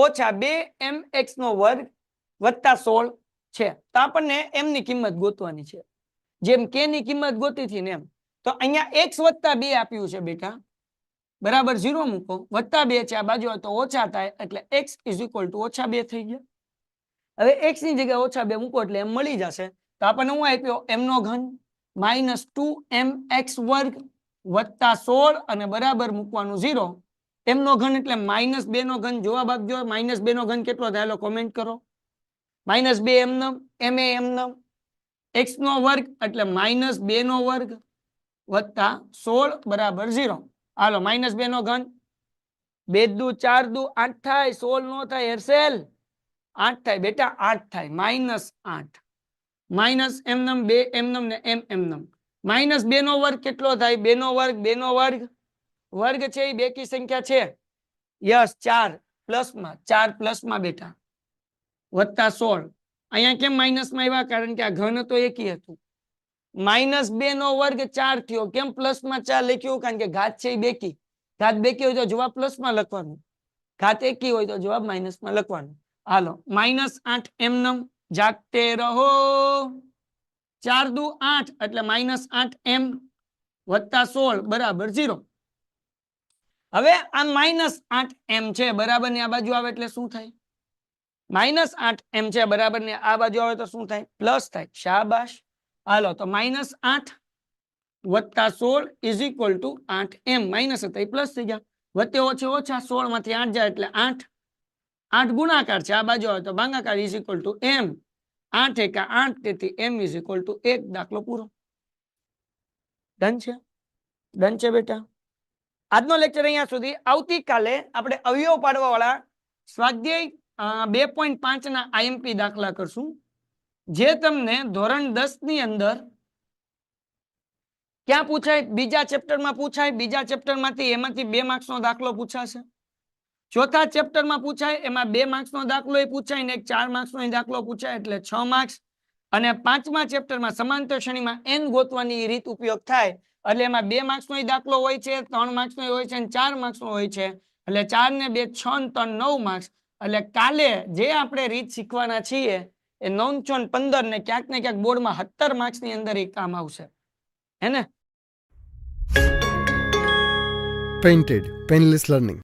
ઓછા 2mx નો વર્ગ વત્તા 16 છે? તો આપણને એમની કિંમત ગોતવાની છે, જેમ k ની કિંમત ગોતી હતી ને એમ. તો અહીંયા x વત્તા 2 આપ્યું છે બેટા, બરાબર. 0 મૂકો, વત્તા 2 છે, આ બાજુ તો ઓછા થાય એટલે x = -2 થઈ ગયા. હવે x ની જગ્યાએ -2 મૂકો એટલે એમ મળી જશે. તો આપણને શું આપ્યો? m નો ઘન -2mx વર્ગ વત્તા 16 અને બરાબર મૂકવાનું 0. m નો ઘન એટલે -2 નો ઘન. જવાબ આપજો, -2 નો ઘન કેટલો થાય? કોમેન્ટ કરો. -2 એમનેમ, ma એમનેમ, x નો વર્ગ એટલે -2 નો વર્ગ વત્તા 16 બરાબર 0. હાલો -2 નો ઘન, 2 દુ 4 દુ 8 થાય, 16 નો થાય હેરસેલ, 8 થાય બેટા, 8 થાય, -8 માઇનસ એમનેમ 2 એમનેમ ને એમનેમ, -2 નો વર્ગ કેટલો થાય? 2 નો વર્ગ, 2 નો વર્ગ, વર્ગ છે એ બેકી સંખ્યા છે, યસ 4 પ્લસમાં, 4 પ્લસમાં બેટા વત્તા 16. અહીંયા કેમ માઇનસમાં આવ્યા? કારણ કે આ ઘન તો એકી હતું. -2 નો વર્ગ 4 થયો, કેમ પ્લસમાં 4 લખ્યું? કારણ કે ઘાત છે એ બેકી, ઘાત બેકી હોય તો જવાબ પ્લસમાં લખવાનું, ઘાત એકી હોય તો જવાબ માઇનસમાં લખવાનું. હાલો -8 એમનેમ, જાગતે રહો, 4 દુ 8 એટલે -8 એમ વત્તા 16 બરાબર 0. હવે આ -8 એમ છે બરાબર ને આ બાજુ આવે એટલે શું થાય? -8 એમ છે બરાબર ને આ બાજુ આવે તો શું થાય? પ્લસ થાય. શાબાશ. હાલો તો -8 વત્તા 16 ઇઝ ઇક્વલ ટુ 8 એમ. માઇનસ હતા એ પ્લસ થઈ ગયા, વચ્ચે ઓછે ઓછા, 16 માંથી 8 જાય એટલે 8, 8 ગુણાકાર છે, આ બાજુ આવે તો ભાગાકાર, ઇઝ ઇક્વલ ટુ એમ. 8 એકા 8, તેથી એમ ઇઝ ઇક્વલ ટુ 1. દાખલો પૂરો. ડન છે? ડન છે બેટા? આજનો લેક્ચર અહીંયા સુધી. આવતીકાલે આપણે અવયવ પાડવા વાળા સ્વાધ્યાય 2.5 ના આઈએમપી દાખલા કરશું, જે તમને ધોરણ 10 ની અંદર ક્યાં પૂછાય? બીજા ચેપ્ટરમાં પૂછાય. બીજા ચેપ્ટરમાંથી એમાંથી 2 માર્ક્સનો દાખલો પૂછાશે. ચોથા ચેપ્ટરમાં પૂછાય, એમાં 2 માર્ક્સનો દાખલો એ પૂછાય ને એક 4 માર્ક્સનો દાખલો પૂછાય, એટલે 6 માર્ક્સ. અને 5મા ચેપ્ટરમાં સમાંતર શ્રેણીમાં n ગોતવાની રીત ઉપયોગ થાય, એટલે એમાં 2 માર્ક્સનો દાખલો હોય છે, 3 માર્ક્સનો હોય છે અને 4 માર્ક્સનો હોય છે. એટલે 4 ને 2 6 ને 3 9 માર્ક્સ. એટલે કાલે જે આપણે રીત શીખવાના છીએ એ 9 4 15 ને ક્યાંક બોર્ડમાં 17 માર્ક્સની અંદર એ કામ આવશે, હે ને? Painted Painless Learning.